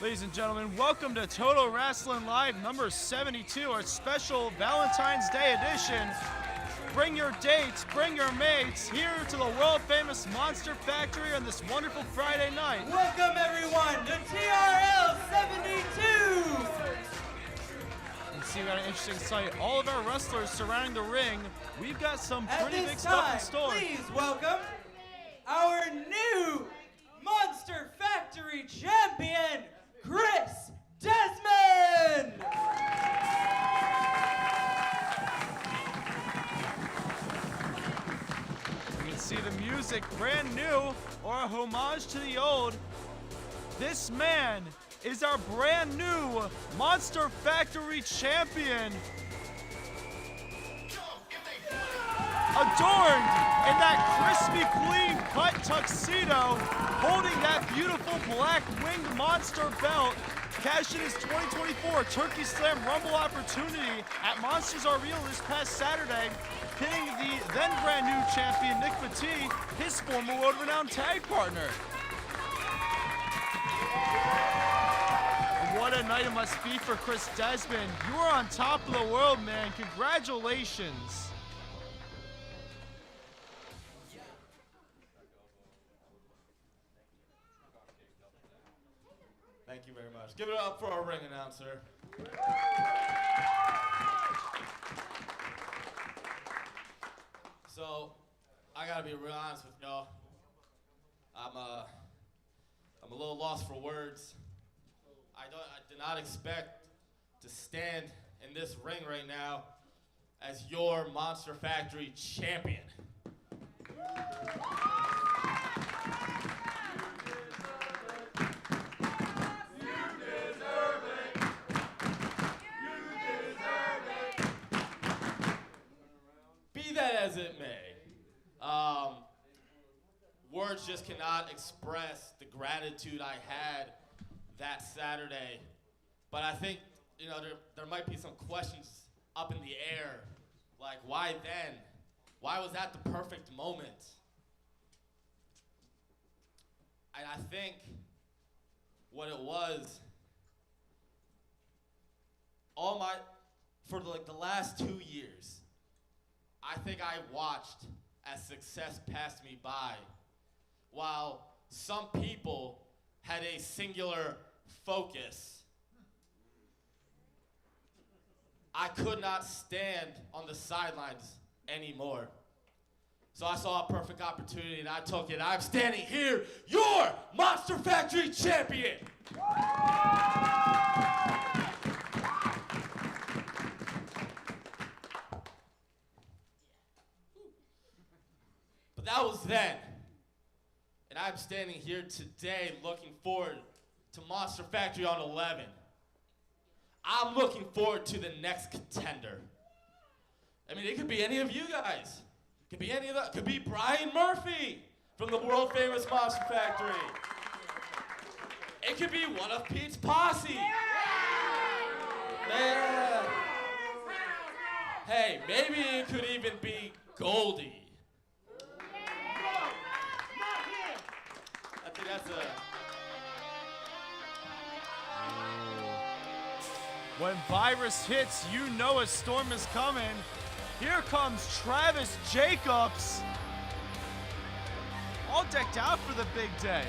Ladies and gentlemen, welcome to Total Rasslin Live number 72, our special Valentine's Day edition. Bring your dates, bring your mates here to the world-famous Monster Factory on this wonderful Friday night. Welcome everyone to TRL 72! You see, we got an interesting sight. All of our wrestlers surrounding the ring. We've got some pretty big stuff in store. Please welcome our new Monster Factory champion, Chris Desmond! You can see the music brand new or a homage to the old. This man is our brand new Monster Factory champion. Adorned in that crispy clean cut tuxedo, holding that beautiful black winged monster belt, cashed in his 2024 Turkey Slam Rumble opportunity at Monsters Are Real this past Saturday, pinning the then brand new champion Nick Bati, his former world-renowned tag partner. What a night it must be for Chris Desmond. You are on top of the world, man. Congratulations. Thank you very much. Give it up for our ring announcer. So, I gotta be real honest with y'all. I'm a little lost for words. I did not expect to stand in this ring right now as your Monster Factory champion. Be that as it may, words just cannot express the gratitude I had that Saturday. But I think, there might be some questions up in the air, like why then? Why was that the perfect moment? And I think what it was, for the last 2 years, I think I watched as success passed me by, while some people had a singular focus. I could not stand on the sidelines anymore. So I saw a perfect opportunity and I took it. I'm standing here, your Monster Factory champion. But that was then. And I'm standing here today looking forward to Monster Factory on 11. I'm looking forward to the next contender. I mean, it could be any of you guys. It could be any of that. It could be Brian Murphy from the world famous Monster Factory. It could be one of Pete's posse. Yeah. Hey, maybe it could even be Goldie. I think that's a... When Virus hits, you know a storm is coming. Here comes Travis Jacobs. All decked out for the big day.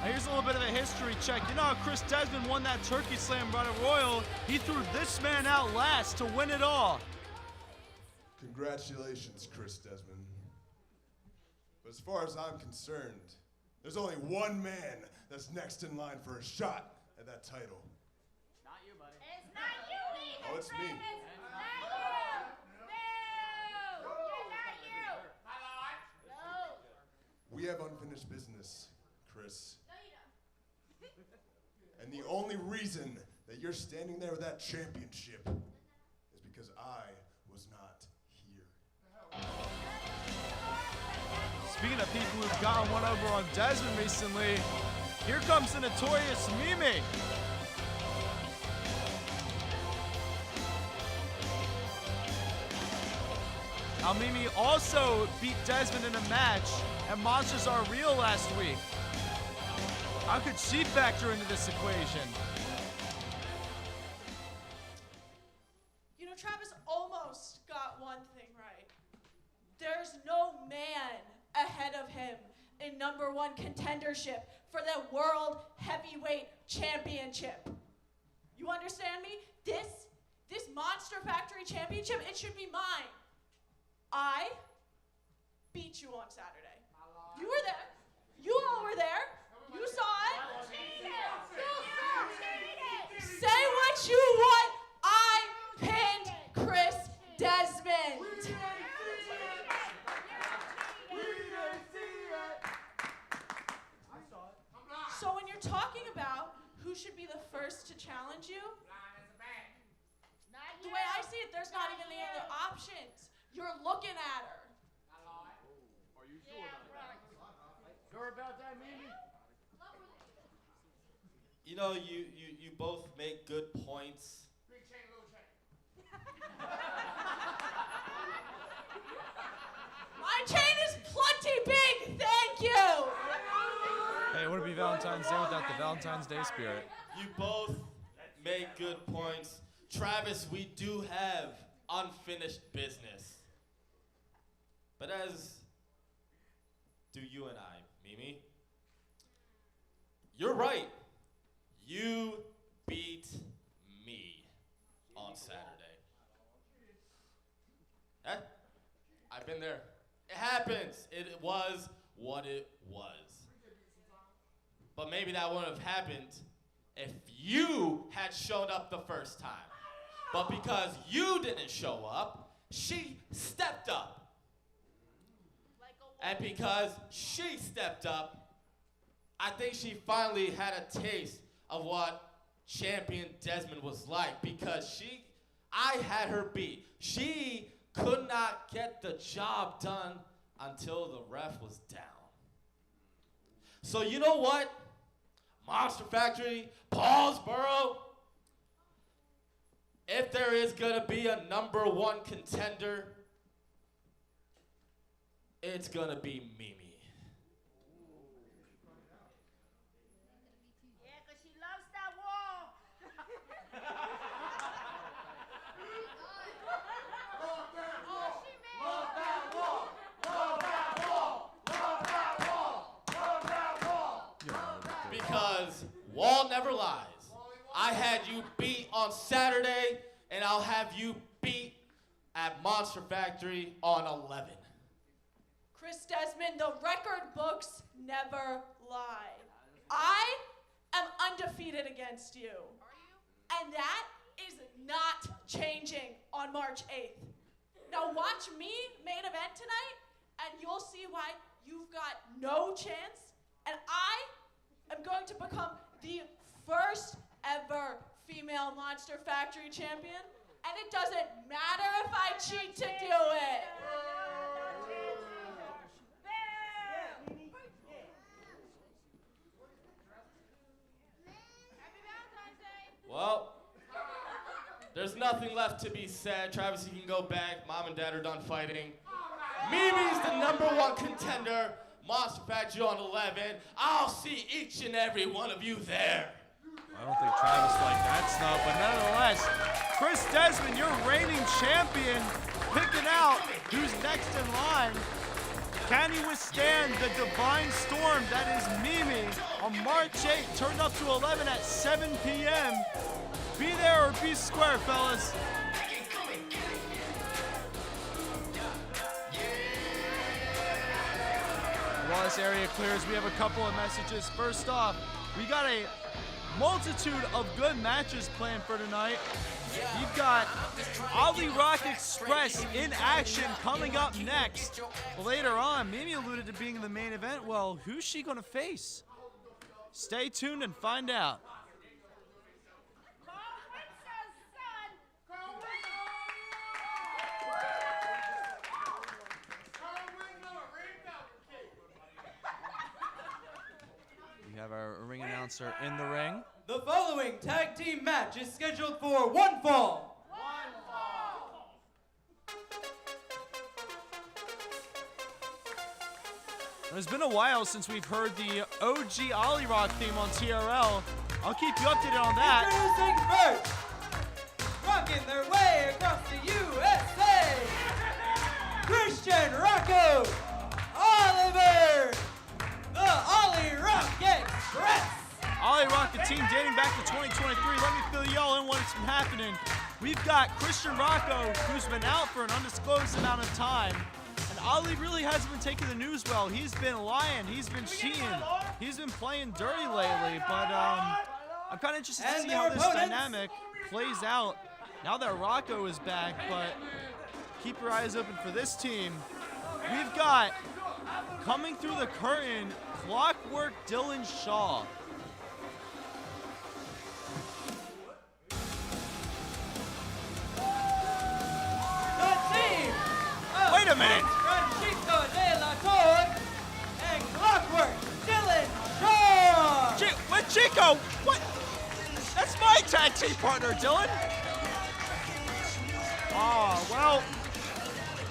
Now here's a little bit of a history check. You know how Chris Desmond won that Turkey Slam Battle Royal? He threw this man out last to win it all. Congratulations, Chris Desmond. But as far as I'm concerned, there's only one man that's next in line for a shot at that title. Not you, buddy. It's not you either. Oh, it's me. It's not you. No. You're not you. No. We have unfinished business, Chris. No, you don't. And the only reason that you're standing there with that championship is because I was not here. Speaking of people who've gotten one over on Desmond recently, here comes the notorious Mimi. Now Mimi also beat Desmond in a match at Monsters Are Real last week. How could she factor into this equation? You know, Travis almost got one thing right. There's no man ahead of him in #1 contendership for the World Heavyweight Championship. You understand me? This Monster Factory Championship, it should be mine. I beat you on Saturday. You were there. You all were there. You saw it. Say what you want. I pinned Chris Desmond. So when you're talking about who should be the first to challenge you, the way I see it, there's not even any other options. You're looking at her. Are you sure about that, Mimi? You know, you both make good points. Big chain, little chain. My chain is plenty big, thank you. Hey, it wouldn't be Valentine's Day without the Valentine's Day spirit. You both make good points. Travis, we do have unfinished business. But as do you and I, Mimi. You're right. You beat me on Saturday. I've been there. It happens. It was what it was. But maybe that wouldn't have happened if you had shown up the first time. But because you didn't show up, she stepped up. And because she stepped up, I think she finally had a taste of what Champion Desmond was like, because I had her beat. She could not get the job done until the ref was down. So you know what? Monster Factory, Paulsboro, if there is gonna be a #1 contender, it's gonna be Mimi. Yeah, 'cause she loves that wall. Because Wall never lies. I had you beat on Saturday, and I'll have you beat at Monster Factory on 11. Chris Desmond, the record books never lie. I am undefeated against you. And that is not changing on March 8th. Now watch me main event tonight, and you'll see why you've got no chance. And I am going to become the first ever female Monster Factory champion. And it doesn't matter if I cheat to do it. Well, there's nothing left to be said. Travis, you can go back. Mom and Dad are done fighting. Mimi's the #1 contender. Monster Factory on 11. I'll see each and every one of you there. I don't think Travis liked that snub, but nonetheless, Chris Desmond, your reigning champion, picking out who's next in line. Can he withstand the divine storm that is Mimi on March 8th, turned up to 11 at 7 p.m. Be there or be square, fellas. While this area clears, we have a couple of messages. First off, we got a multitude of good matches planned for tonight. You've got Ali Rock Express in action coming up next. Later on, Mimi alluded to being in the main event. Well, who's she going to face? Stay tuned and find out. We have our ring announcer in the ring. The following tag team match is scheduled for one fall. It's been a while since we've heard the OG Ollie Rock theme on TRL. I'll keep you updated on that. Introducing first, rocking their way across the USA, Christian Rocco Oliver, the Ollie Rock Express. Ollie Rock, a team dating back to 2023. Let me fill y'all in what's been happening. We've got Christian Rocco, who's been out for an undisclosed amount of time. And Ollie really hasn't been taking the news well. He's been lying. He's been cheating. He's been playing dirty lately. But I'm kind of interested to see how this dynamic plays out now that Rocco is back. But keep your eyes open for this team. We've got, coming through the curtain, Clockwork Dylan Shaw. Wait a minute. Francisco de la Torre and Clockwork Dylan Shaw. What, Chico? What? That's my tag team partner, Dylan. Oh, well,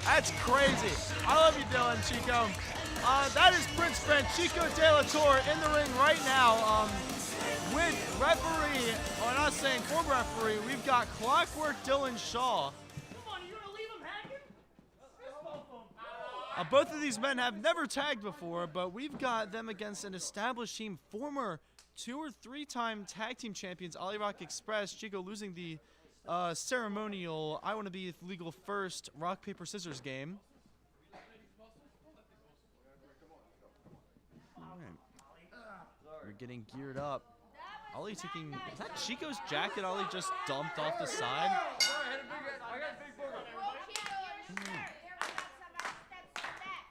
that's crazy. I love you, Dylan, Chico. That is Prince Francisco de la Torre in the ring right now with referee, or not saying former referee, we've got Clockwork Dylan Shaw. Both of these men have never tagged before, but we've got them against an established team, former 2 or 3-time tag team champions, Ollie Rock Express. Chico losing the ceremonial I want to be legal first rock, paper, scissors game. All right. We're getting geared up. Ollie taking, is that Chico's jacket Ollie just dumped off the side?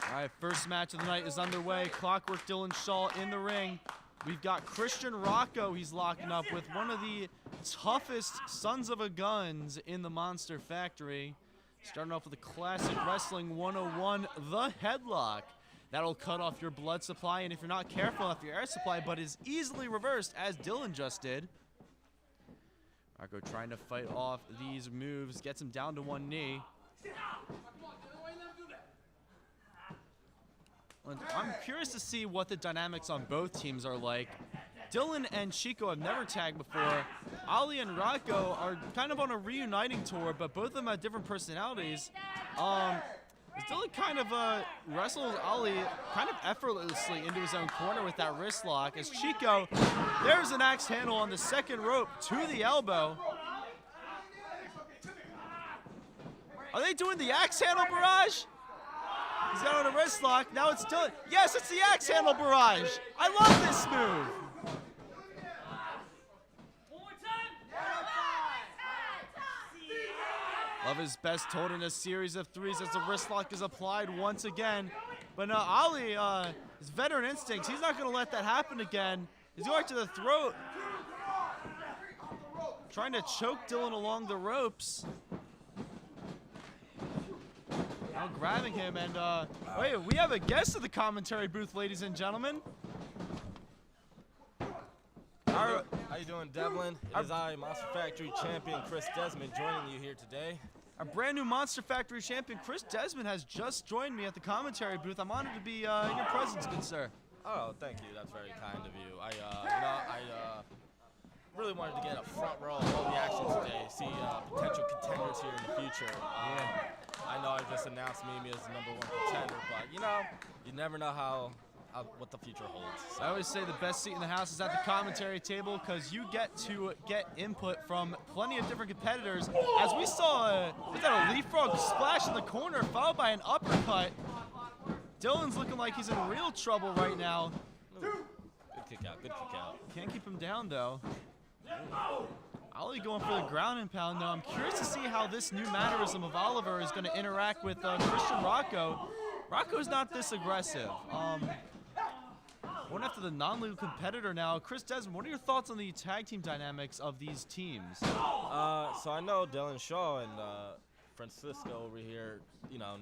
All right, first match of the night is underway. Clockwork Dylan Shaw in the ring. We've got Christian Rocco. He's locking up with one of the toughest sons of a guns in the Monster Factory. Starting off with a classic Wrestling 101, the headlock. That'll cut off your blood supply, and if you're not careful, off your air supply, but is easily reversed, as Dylan just did. Rocco trying to fight off these moves, gets him down to one knee. I'm curious to see what the dynamics on both teams are like. Dylan and Chico have never tagged before. Ollie and Rocco are kind of on a reuniting tour, but both of them have different personalities. Dylan kind of wrestles Ollie kind of effortlessly into his own corner with that wrist lock. As Chico, there's an axe handle on the second rope to the elbow. Are they doing the axe handle barrage? He's got on a wrist lock. Now it's Dylan. Yes, it's the axe handle barrage. I love this move. Love is best told in a series of threes as the wrist lock is applied once again. But no, Ollie, his veteran instincts, he's not going to let that happen again. He's going to the throat. Trying to choke Dylan along the ropes. Now grabbing him, and wait, we have a guest at the commentary booth, ladies and gentlemen. How you doing, Devlin? It is I, Monster Factory champion Chris Desmond, joining you here today. Our brand new Monster Factory champion Chris Desmond has just joined me at the commentary booth. I'm honored to be in your presence, good sir. Oh, thank you. That's very kind of you. I really wanted to get a front row of all the action today, see potential contenders here in the future. I know I just announced Mimi as the #1 contender, but you know, you never know what the future holds. So. I always say the best seat in the house is at the commentary table because you get to get input from plenty of different competitors. As we saw, was that a leapfrog splash in the corner followed by an uppercut? Dylan's looking like he's in real trouble right now. Good kick out, good kick out. Can't keep him down though. Ollie going for the ground and pound now. I'm curious to see how this new mannerism of Oliver is going to interact with Christian Rocco. Rocco's not this aggressive. Going after the non-legal competitor now. Chris Desmond, what are your thoughts on the tag team dynamics of these teams? So I know Dylan Shaw and Francisco over here, you know,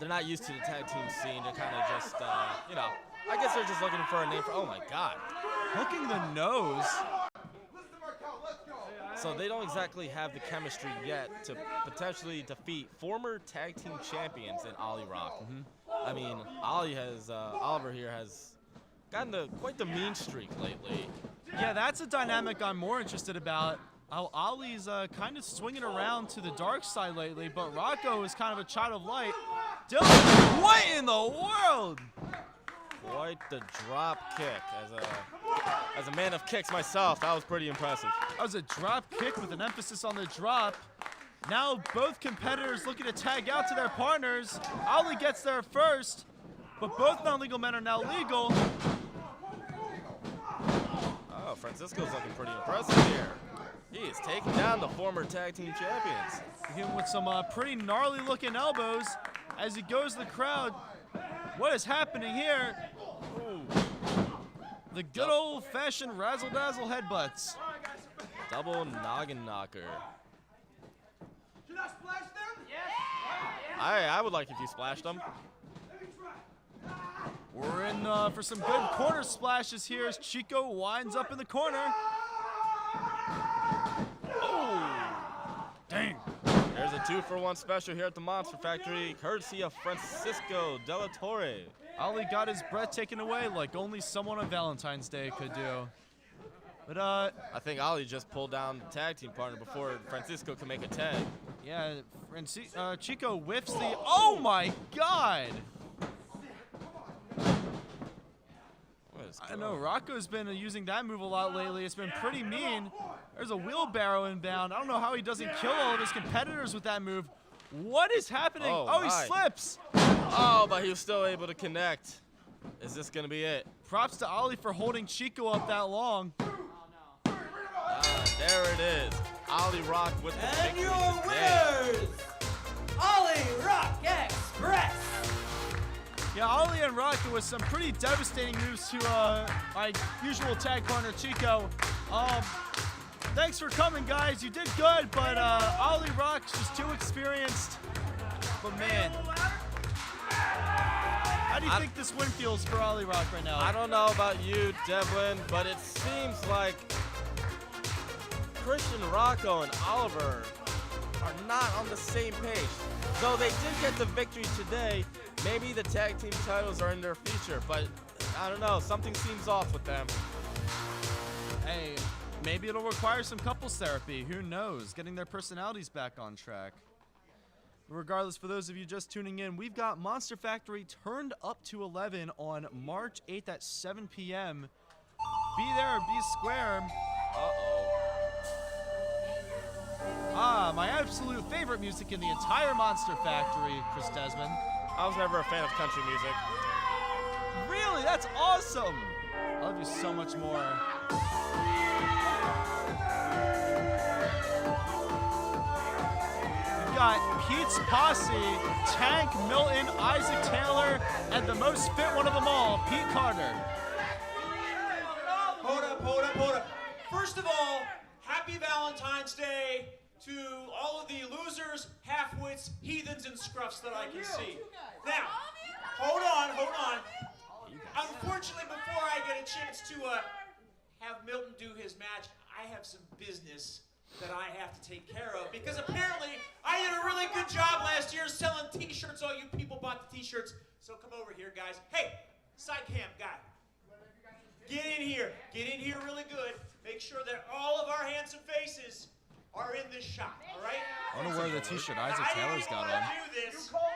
they're not used to the tag team scene. They're kind of just, you know, I guess they're just looking for a name for, oh my God. Hooking the nose. So they don't exactly have the chemistry yet to potentially defeat former tag team champions in Ollie Rock. I mean, Oliver here has gotten quite the mean streak lately. Yeah, that's a dynamic I'm more interested about. How Ollie's kind of swinging around to the dark side lately, but Rocco is kind of a child of light. Dylan, what in the world? Quite the drop kick. As a man of kicks myself, that was pretty impressive. That was a drop kick with an emphasis on the drop. Now both competitors looking to tag out to their partners. Ollie gets there first, but both non-legal men are now legal. Oh, Francisco's looking pretty impressive here. He is taking down the former tag team champions. Him with some pretty gnarly looking elbows as he goes to the crowd. What is happening here? Ooh. The good old-fashioned razzle-dazzle headbutts. Double noggin knocker. Should I splash them? Yes. I would like if you splashed them. We're in for some good corner splashes here as Chico winds up in the corner. Oh, dang. There's a 2-for-1 special here at the Monster Factory, courtesy of Francisco de la Torre. Ollie got his breath taken away like only someone on Valentine's Day could do. But I think Ollie just pulled down the tag team partner before Francisco could make a tag. Yeah, Chico whiffs the. Oh my God! I know Rocco's been using that move a lot lately. It's been pretty mean. There's a wheelbarrow inbound. I don't know how he doesn't kill all of his competitors with that move. What is happening? Oh, he slips. Oh, but he was still able to connect. Is this going to be it? Props to Ollie for holding Chico up that long. There it is. Ollie Rock with the And victory your today. winners, Ollie Rock Express. Yeah, Ollie and Rocco with some pretty devastating moves to my usual tag partner, Chico. Thanks for coming, guys. You did good, but Ollie Rock's just too experienced. But man, how do you think this win feels for Ollie Rock right now? I don't know about you, Devlin, but it seems like Christian Rocco and Oliver are not on the same page. Though they did get the victory today, maybe the tag team titles are in their future, but I don't know. Something seems off with them. Hey, maybe it'll require some couples therapy. Who knows? Getting their personalities back on track. Regardless, for those of you just tuning in, we've got Monster Factory turned up to 11 on March 8th at 7 p.m. Be there or be square. My absolute favorite music in the entire Monster Factory, Chris Desmond. I was never a fan of country music. Really? That's awesome. I love you so much more. We've got Pete's Posse, Tank, Milton, Isaac Taylor, and the most fit one of them all, Pete Carter. Hold up. First of all, happy Valentine's Day to all of the losers, half-wits, heathens, and scruffs that I can see. Now, hold on. Unfortunately, before I get a chance to have Milton do his match, I have some business that I have to take care of because apparently I did a really good job last year selling t-shirts. All you people bought the t-shirts. So come over here, guys. Hey, side cam guy. Get in here really good. Make sure that all of our handsome faces are in this shot, all right? I wonder where the t-shirt Isaac Taylor's got on. I didn't do this. Oh,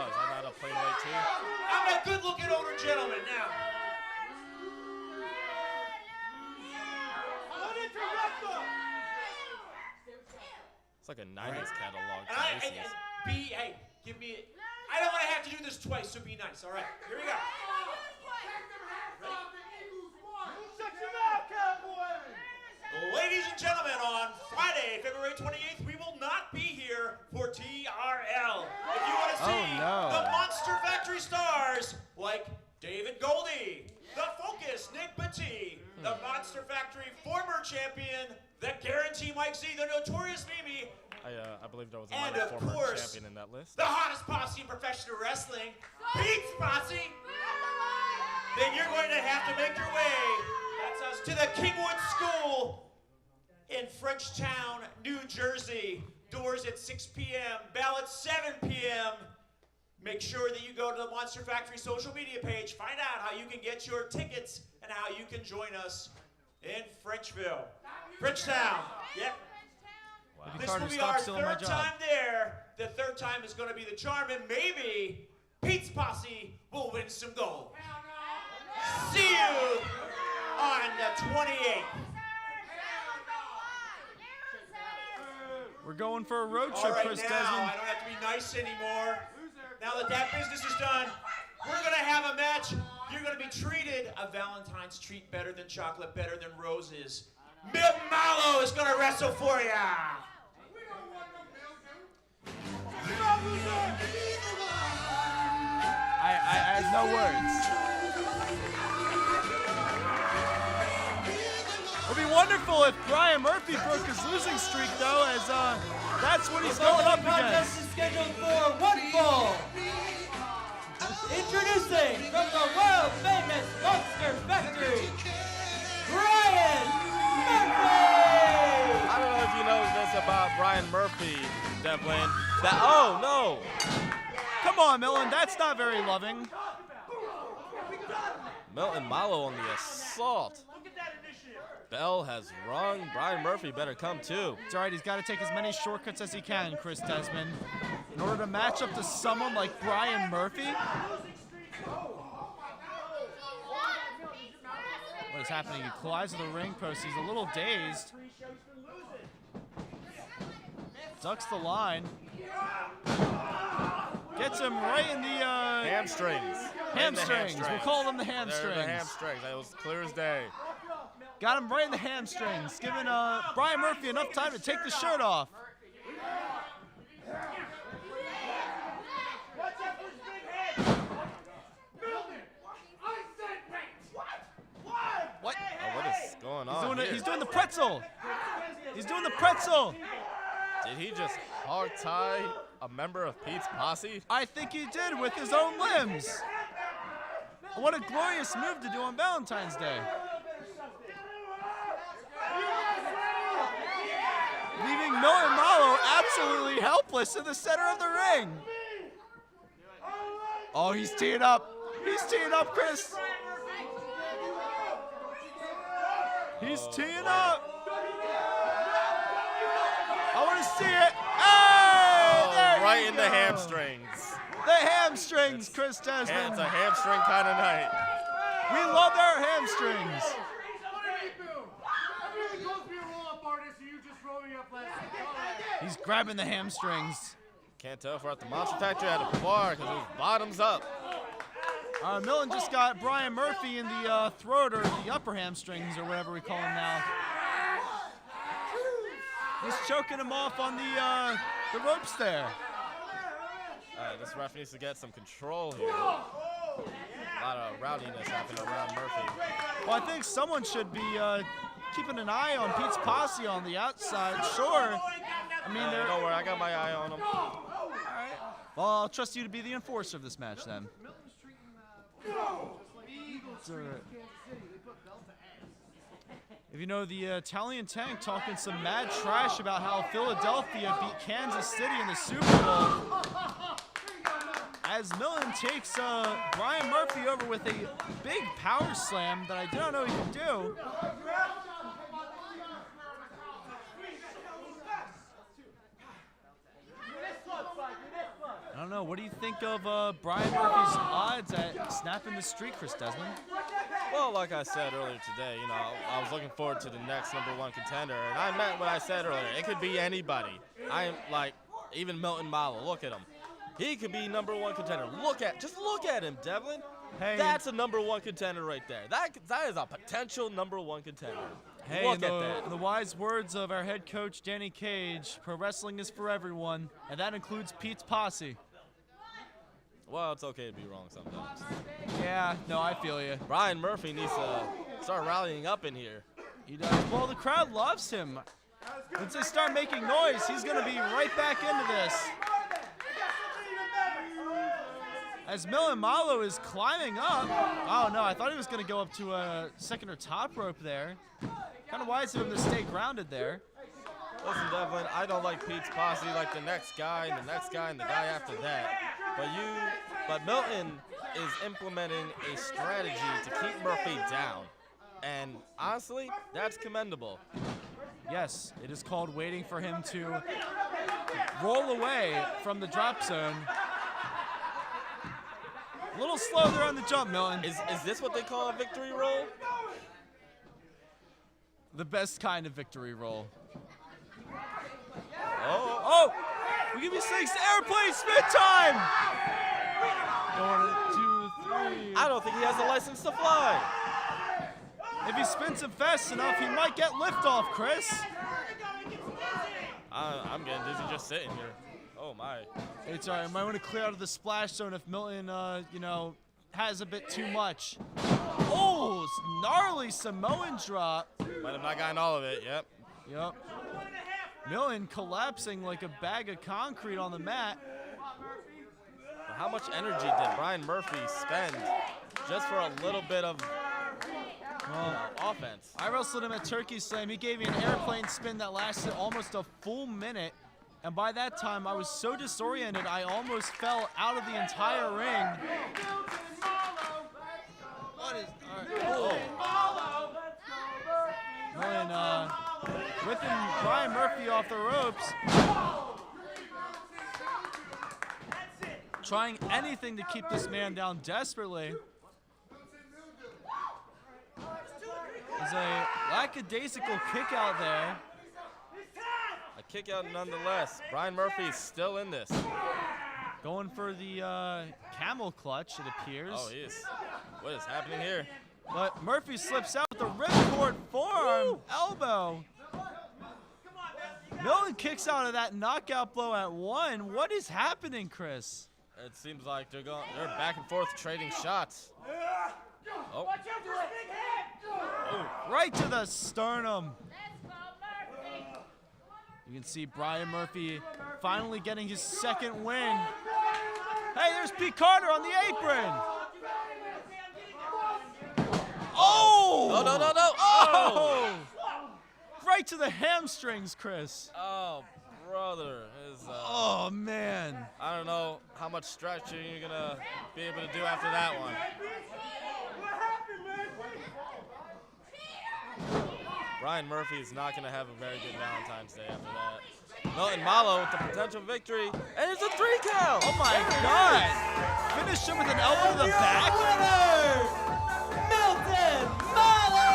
is that not a plain white tee? I'm a good-looking older gentleman now. It's like a 90s catalog. Hey, give me it. I don't want to have to do this twice, so be nice, all right? Here we go. Ladies and gentlemen, on Friday, February 28th, we will not be here for TRL. If you want to see the Monster Factory stars like David Goldie, the Focus Nick Bati, the Monster Factory former champion, the Guarantee Mike Z, the Notorious Mimi, I believe there was and another of former course, champion in that list. the hottest posse in professional wrestling, Pete's Posse, then you're going to have to make your way to the Kingwood School in Frenchtown, New Jersey. Doors at 6 p.m., bell at 7 p.m. Make sure that you go to the Monster Factory social media page, find out how you can get your tickets and how you can join us in Frenchville. Frenchtown, yep. Wow. This Carter, will be stop our stealing my third job. time there. The third time is going to be the charm, and maybe Pete's Posse will win some gold. See you on the 28th. We're going for a road All trip, right, Chris now Desmond. I don't have to be nice anymore. Now that that business is done, we're going to have a match. You're going to be treated a Valentine's treat, better than chocolate, better than roses. Milton Malo is going to wrestle for ya. I have no words. It would be wonderful if Brian Murphy broke his losing streak, though, as that's what he's going up Contest against. is scheduled for one fall. Introducing from the world famous Monster Factory, Brian Murphy. I don't know if you know this about Brian Murphy, Devlin. That oh no! Come on, Milton, that's not very loving. Milton Malo on the assault. Bell has rung. Brian Murphy better come too. It's all right, he's got to take as many shortcuts as he can, Chris Desmond, in order to match up to someone like Brian Murphy. What is happening? He collides with the ring post. He's a little dazed. Ducks the line. Gets him right in the Hamstrings. hamstrings. We'll call them the They're hamstrings. the hamstrings. That was clear as day. Got him right in the hamstrings, giving Brian Murphy enough time to take the shirt off. What? Oh, what is going on here? He's doing the pretzel. He's doing the pretzel. Did he just hog tie a member of Pete's Posse? I think he did with his own limbs. What a glorious move to do on Valentine's Day. Leaving Milton Malo absolutely helpless in the center of the ring. Oh, he's teeing up. He's teeing up, Chris. He's teeing up. I want to see it. Hey, there Right you in go. the hamstrings. The hamstrings, Chris Desmond. It's a hamstring kind of night. We love our hamstrings. He's grabbing the hamstrings. Can't tell if we're at the Monster Factory at a bar because it was bottoms up. Milton just got Brian Murphy in the throat or the upper hamstrings or whatever we call him now. He's choking him off on the ropes there. This ref needs to get some control here. A lot of rowdiness happening around Murphy. Well, I think someone should be keeping an eye on Pete's Posse on the outside. Sure. I mean, they're... Don't worry, I got my eye on him. All right. Well, I'll trust you to be the enforcer of this match then. If you know the Italian Tank talking some mad trash about how Philadelphia beat Kansas City in the Super Bowl. As Milton takes Brian Murphy over with a big power slam that I did not know he could do. I don't know. What do you think of Brian Murphy's odds at snapping the streak, Chris Desmond? Well, like I said earlier today, you know, I was looking forward to the next #1 contender, and I meant what I said earlier. It could be anybody. I am like, even Milton Malo. Look at him. He could be #1 contender. Just look at him, Devlin. Hey, That's a #1 contender right there. That is a potential #1 contender. Hey, look at that. in the wise words of our head coach, Danny Cage, pro wrestling is for everyone, and that includes Pete's Posse. Well, it's okay to be wrong sometimes. Yeah, no, I feel you. Brian Murphy needs to start rallying up in here. He does. Well, the crowd loves him. Once they start making noise, he's going to be right back into this. As Milton Malo is climbing up. Oh no, I thought he was going to go up to a second or top rope there. Kind of wise of him to stay grounded there. Listen, Devlin, I don't like Pete's posse like the next guy and the next guy and the guy after that. But Milton is implementing a strategy to keep Murphy down. And honestly, that's commendable. Yes, it is called waiting for him to roll away from the drop zone. A little slow there on the jump, Milton. Is this what they call a victory roll? The best kind of victory roll. Oh! We give you 6 airplane spin time! 1, 2, 3. I don't think he has a license to fly. If he spins it fast enough, he might get liftoff, Chris. I'm getting dizzy just sitting here. Oh my. It's all right. I might want to clear out of the splash zone if Milton, has a bit too much. Oh, gnarly Samoan drop. Might have not gotten all of it. Yep. Yep. Milton collapsing like a bag of concrete on the mat. But how much energy did Brian Murphy spend just for a little bit of offense? I wrestled him at Turkey Slam. He gave me an airplane spin that lasted almost a full minute. And by that time, I was so disoriented, I almost fell out of the entire ring. What is... All right. Oh. And, whipping Brian Murphy off the ropes. Trying anything to keep this man down desperately. There's a lackadaisical kick out there. A kick out nonetheless. Brian Murphy is still in this. Going for the camel clutch, it appears. Oh, he is. What is happening here? But Murphy slips out with the ripcord forearm elbow. Milton kicks out of that knockout blow at 1. What is happening, Chris? It seems like they're back and forth trading shots. Oh. Right to the sternum. You can see Brian Murphy finally getting his second win. Hey, there's Pete Carter on the apron. Oh! No. Oh! Right to the hamstrings, Chris. Oh, brother. Oh, man. I don't know how much stretching you're going to be able to do after that one. Brian Murphy is not going to have a very good Valentine's Day after that. Milton Malo with the potential victory, and it's a 3 count. Oh, my God. Finished him with an elbow to the back. Milton Malo!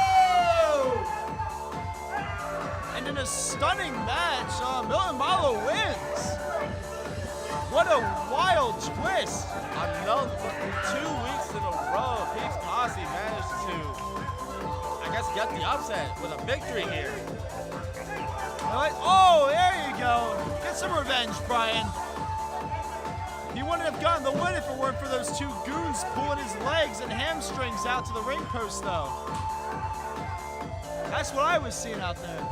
And in a stunning match, Milton Malo wins. What a wild twist. Another 2 weeks in a row, Pete's Posse managed to, I guess, get the upset with a victory here. Oh, there you go. Get some revenge, Brian. He wouldn't have gotten the win if it weren't for those 2 goons pulling his legs and hamstrings out to the ring post, though. That's what I was seeing out there.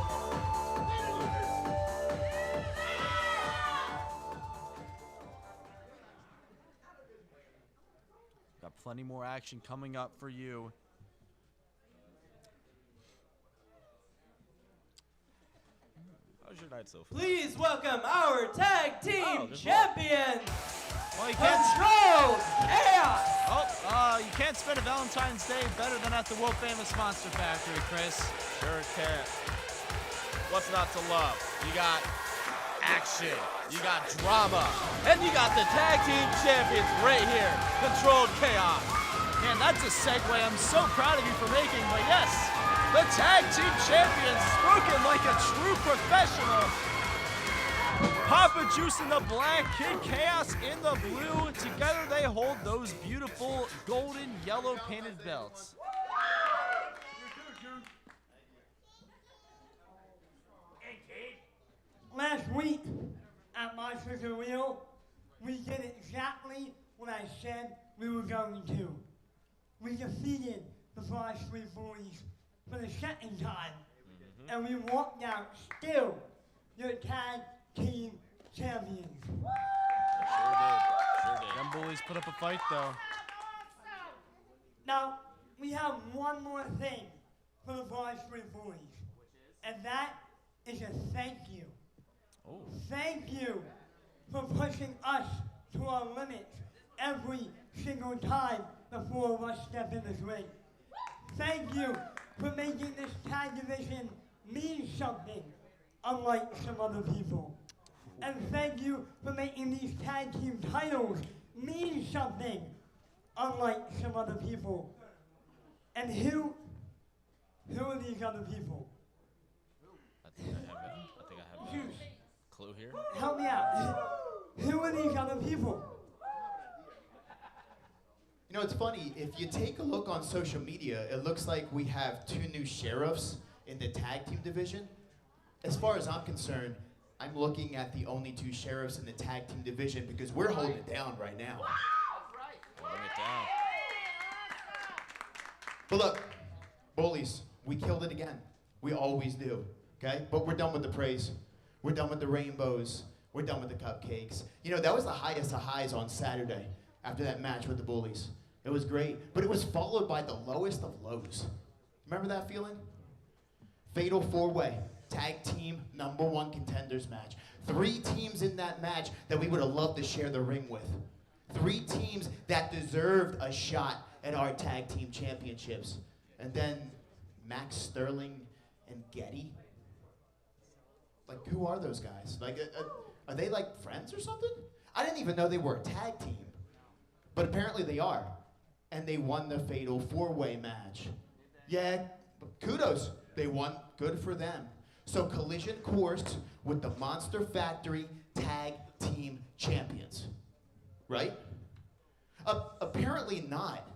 Got plenty more action coming up for you. How's your night so far? Please welcome our tag team there's champions, Well, you can't. Control Chaos! You can't spend a Valentine's Day better than at the world famous Monster Factory, Chris. Sure can. What's not to love? You got action, you got drama, and you got the tag team champions right here, Controlled Chaos. Man, that's a segue I'm so proud of you for making, but yes, the tag team champions, spoken like a true professional. Papa Juice in the black, Kid Chaos in the blue. Together they hold those beautiful golden yellow painted belts. Last week at Monsters of Real, we did exactly what I said we were going to. We defeated the Flash 340s for the second time, and we walked out still your tag team champions. Sure did. Them bullies put up a fight, though. Now, we have one more thing for the varsity bullies, and that is a thank you. Oh. Thank you for pushing us to our limits every single time the four of us step in this ring. Thank you for making this tag division mean something, unlike some other people. And thank you for making these tag team titles mean something, unlike some other people. And who are these other people? I think I have a clue here. Help me out. Who are these other people? You know, it's funny, if you take a look on social media, it looks like we have 2 new sheriffs in the tag team division. As far as I'm concerned, I'm looking at the only 2 sheriffs in the tag team division because we're holding it down right now. Holding it down. But look, bullies, we killed it again. We always do, okay? But we're done with the praise. We're done with the rainbows. We're done with the cupcakes. You know, that was the highest of highs on Saturday after that match with the bullies. It was great, but it was followed by the lowest of lows. Remember that feeling? Fatal 4-way, tag team #1 contenders match. 3 teams in that match that we would have loved to share the ring with. 3 teams that deserved a shot at our tag team championships. And then Max Sterling and Getty. Like, who are those guys? Like, are they like friends or something? I didn't even know they were a tag team. But apparently they are. And they won the fatal 4-way match. Yeah, kudos. They won. Good for them. So collision course with the Monster Factory Tag Team Champions. Right? Apparently not.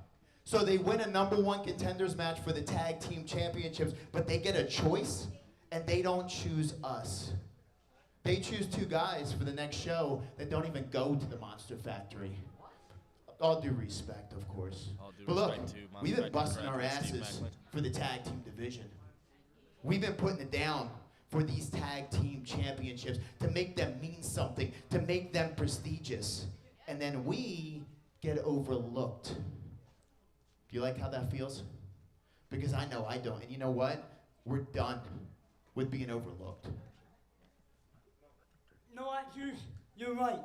So they win a #1 contenders match for the Tag Team Championships, but they get a choice, and they don't choose us. They choose 2 guys for the next show that don't even go to the Monster Factory. All due respect, of course. But look, we've been busting our asses for the tag team division. We've been putting it down for these tag team championships to make them mean something, to make them prestigious. And then we get overlooked. Do you like how that feels? Because I know I don't. And you know what? We're done with being overlooked. You know what, Juice? You're right.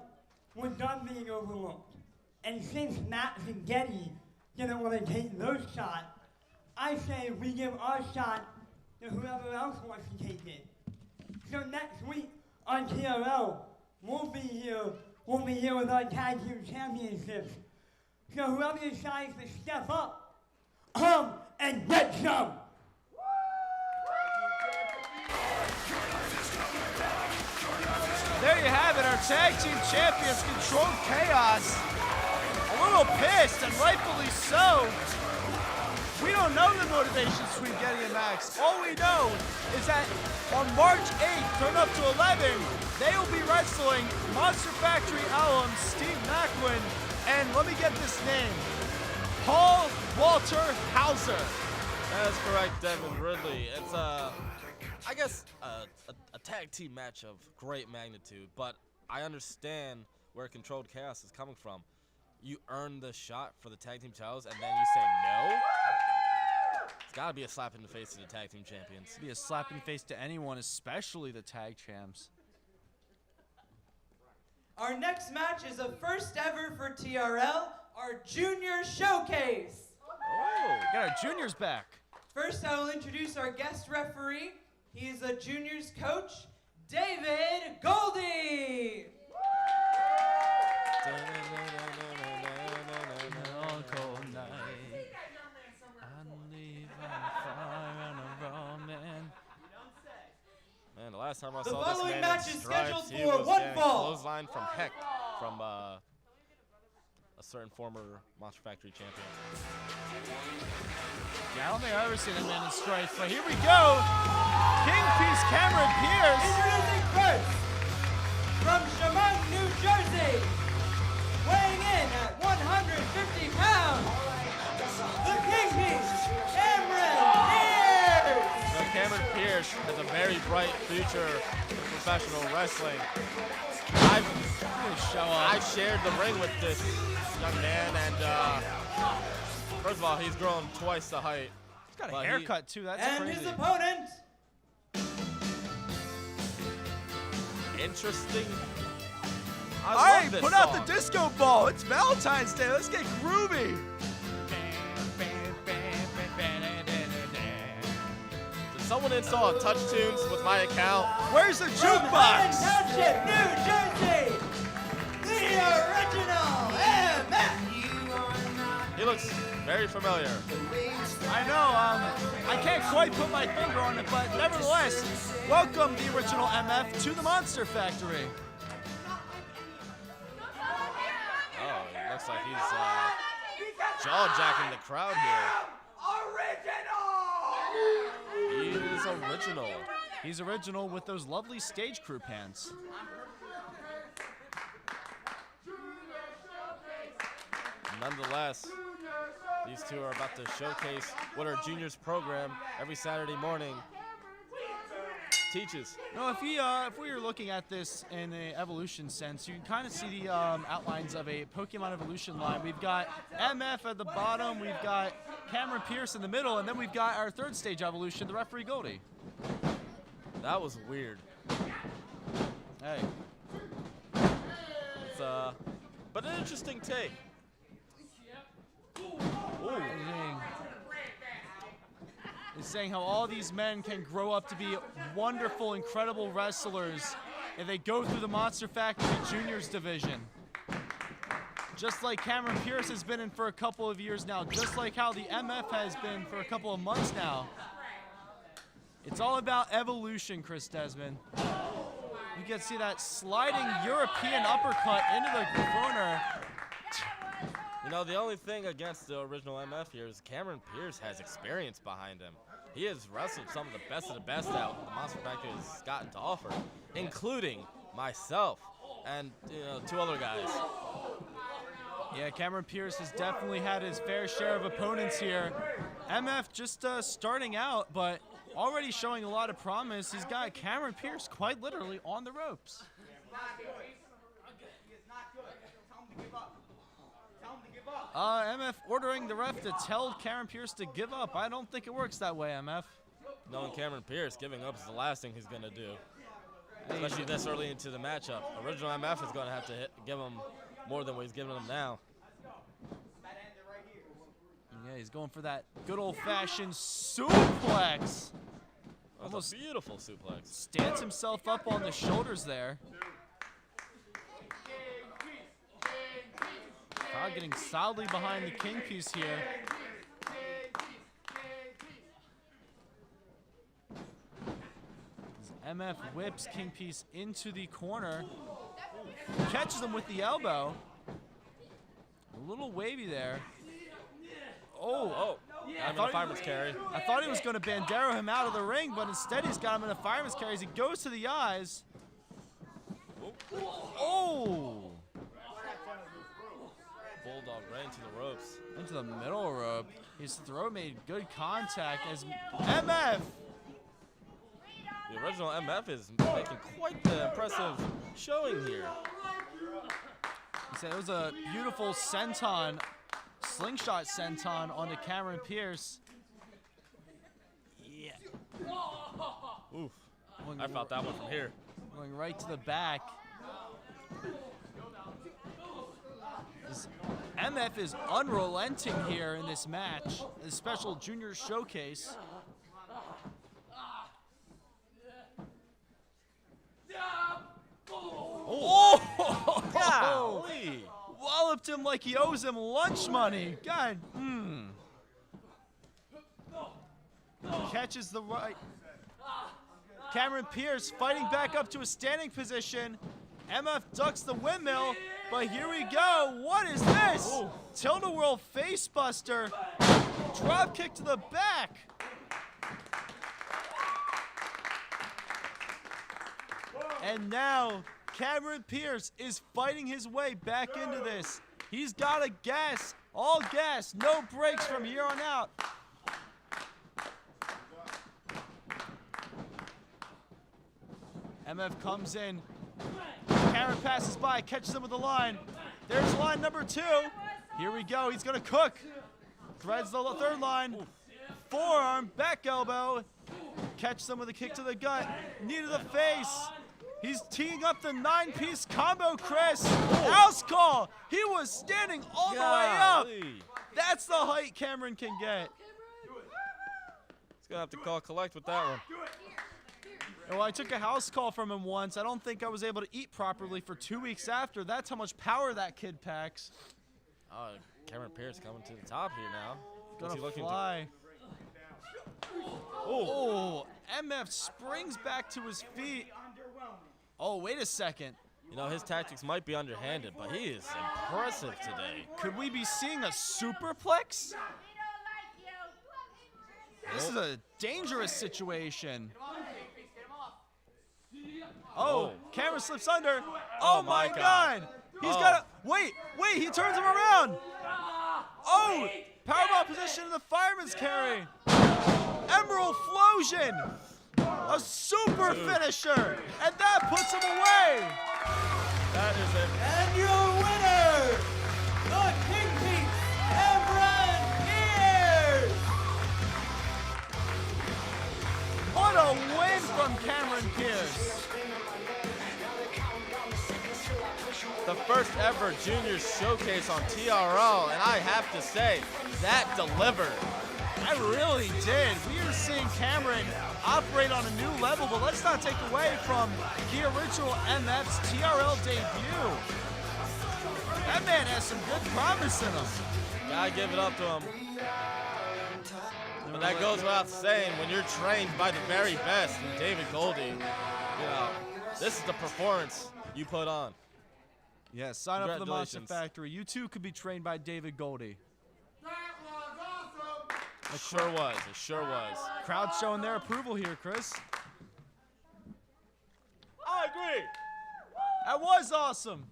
We're done being overlooked. And since Max and Getty didn't want to take those shots, I say we give our shot to whoever else wants to take it. So next week on TRL, we'll be here with our tag team championships. So whoever decides to step up, come and get some. There you have it, our tag team champions controlled chaos. A little pissed, and rightfully so. We don't know the motivation between Getty and Max. All we know is that on March 8th, turn up to 11, they will be wrestling Monster Factory alum Steve Macklin, and let me get this name, Paul Walter Hauser. That is correct, Devin Ridley. It's I guess a tag team match of great magnitude, but I understand where Controlled Chaos is coming from. You earn the shot for the tag team titles, and then you say no? It's got to be a slap in the face to the tag team champions. It'd be a slap in the face to anyone, especially the tag champs. Our next match is a first ever for TRL, our Junior Showcase. Oh, we got our juniors back. First, I will introduce our guest referee. He is a juniors coach, David Goldie. Man, the last time I The saw this following man match in is stripes, scheduled he for was one getting fall. clothesline from Heck, from a certain former Monster Factory champion. Yeah, I don't think I've ever seen a man in stripes, but here we go. Kingpiece Cameron Pierce. Introducing first, from Chemung, New Jersey, weighing in at 150 pounds, the Kingpiece, Cameron Pierce. Now, Cameron Pierce has a very bright future in professional wrestling. I've always show up. I shared the ring with this young man, and first of all, he's grown twice the height. He's got a haircut too. That's and crazy. his opponent. Interesting. All right, put out the disco ball. It's Valentine's Day. Let's get groovy. Did someone install Touch Tunes with my account? Where's the jukebox? Township, New Jersey, the original MF. He looks very familiar. I know. I can't quite put my finger on it, but nevertheless, welcome the original MF to the Monster Factory. Oh, it looks like he's jaw-jacking the crowd here. He is original. He's original with those lovely stage crew pants. Nonetheless, these two are about to showcase what our juniors program every Saturday morning teaches. No, if we were looking at this in an evolution sense, you can kind of see the outlines of a Pokemon evolution line. We've got MF at the bottom, we've got Cameron Pierce in the middle, and then we've got our third stage evolution, the referee Goldie. That was weird. Hey. It's but an interesting take. Ooh. Is saying how all these men can grow up to be wonderful, incredible wrestlers if they go through the Monster Factory Juniors division. Just like Cameron Pierce has been in for a couple of years now, just like how the MF has been for a couple of months now. It's all about evolution, Chris Desmond. You can see that sliding European uppercut into the corner. You know, the only thing against the original MF here is Cameron Pierce has experience behind him. He has wrestled some of the best that the Monster Factory has gotten to offer, including myself and two other guys. Yeah, Cameron Pierce has definitely had his fair share of opponents here. MF just starting out, but already showing a lot of promise. He's got Cameron Pierce quite literally on the ropes. MF ordering the ref to tell Cameron Pierce to give up. I don't think it works that way, MF. Knowing Cameron Pierce, giving up is the last thing he's going to do, especially this early into the matchup. Original MF is going to have to give him more than what he's giving him now. Yeah, he's going for that good old-fashioned suplex. Almost a beautiful suplex. Stands himself up on the shoulders there. Crowd getting solidly behind the king piece here. As MF whips king piece into the corner. Catches him with the elbow. A little wavy there. Oh. I'm in a fireman's carry. I thought he was going to bandero him out of the ring, but instead he's got him in a fireman's carry as he goes to the eyes. Oh! Bulldog right into the ropes. Into the middle rope. His throat made good contact as MF. The original MF is making quite the impressive showing here. He said it was a beautiful senton, slingshot senton onto Cameron Pierce. Yeah. Oof. I felt that one from here. Going right to the back. MF is unrelenting here in this match, this special junior showcase. Oh! Golly. Walloped him like he owes him lunch money. God, Catches the right. Cameron Pierce fighting back up to a standing position. MF ducks the windmill, but here we go. What is this? Tilt-a-whirl face buster. Drop kick to the back. And now Cameron Pierce is fighting his way back into this. He's got to gas, all gas, no brakes from here on out. MF comes in. Cameron passes by, catches him with the line. There's line number 2. Here we go. He's going to cook. Threads the third line. Forearm, back elbow. Catches him with a kick to the gut. Knee to the face. He's teeing up the 9-piece combo, Chris. House call. He was standing all the way up. That's the height Cameron can get. He's going to have to call collect with that one. Well, I took a house call from him once. I don't think I was able to eat properly for 2 weeks after. That's how much power that kid packs. Oh, Cameron Pierce coming to the top here now. Gonna fly. Oh, MF springs back to his feet. Oh, wait a second. You know, his tactics might be underhanded, but he is impressive today. Could we be seeing a superplex? This is a dangerous situation. Oh, Cameron slips under. Oh my God. He's got to, wait, he turns him around. Oh, powerbomb position in the fireman's carry. Emerald Flosion. A super finisher. And that puts him away. That is it. And your winner, the Kingpin, Cameron Pierce. What a win from Cameron Pierce. The first ever junior showcase on TRL, and I have to say, that delivered. I really did. We are seeing Cameron operate on a new level, but let's not take away from the original MF's TRL debut. That man has some good promise in him. Gotta give it up to him. But that goes without saying, when you're trained by the very best in David Goldie, you know, this is the performance you put on. Yes, sign up for the Monster Congratulations. Factory. You too could be trained by David Goldie. It sure was. It sure was. Crowd showing their approval here, Chris. I agree. That was awesome.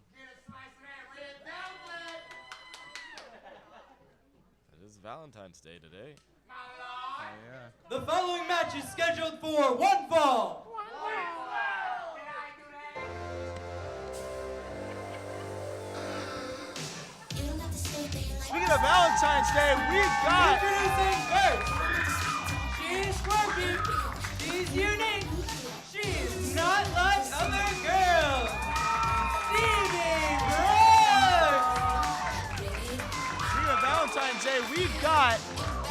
It is Valentine's Day today. The following match is scheduled for one fall. Speaking of Valentine's Day, we've got Introducing first. She's quirky. She's unique. She's not like other girls. Stevie Brooks. Speaking of Valentine's Day, we've got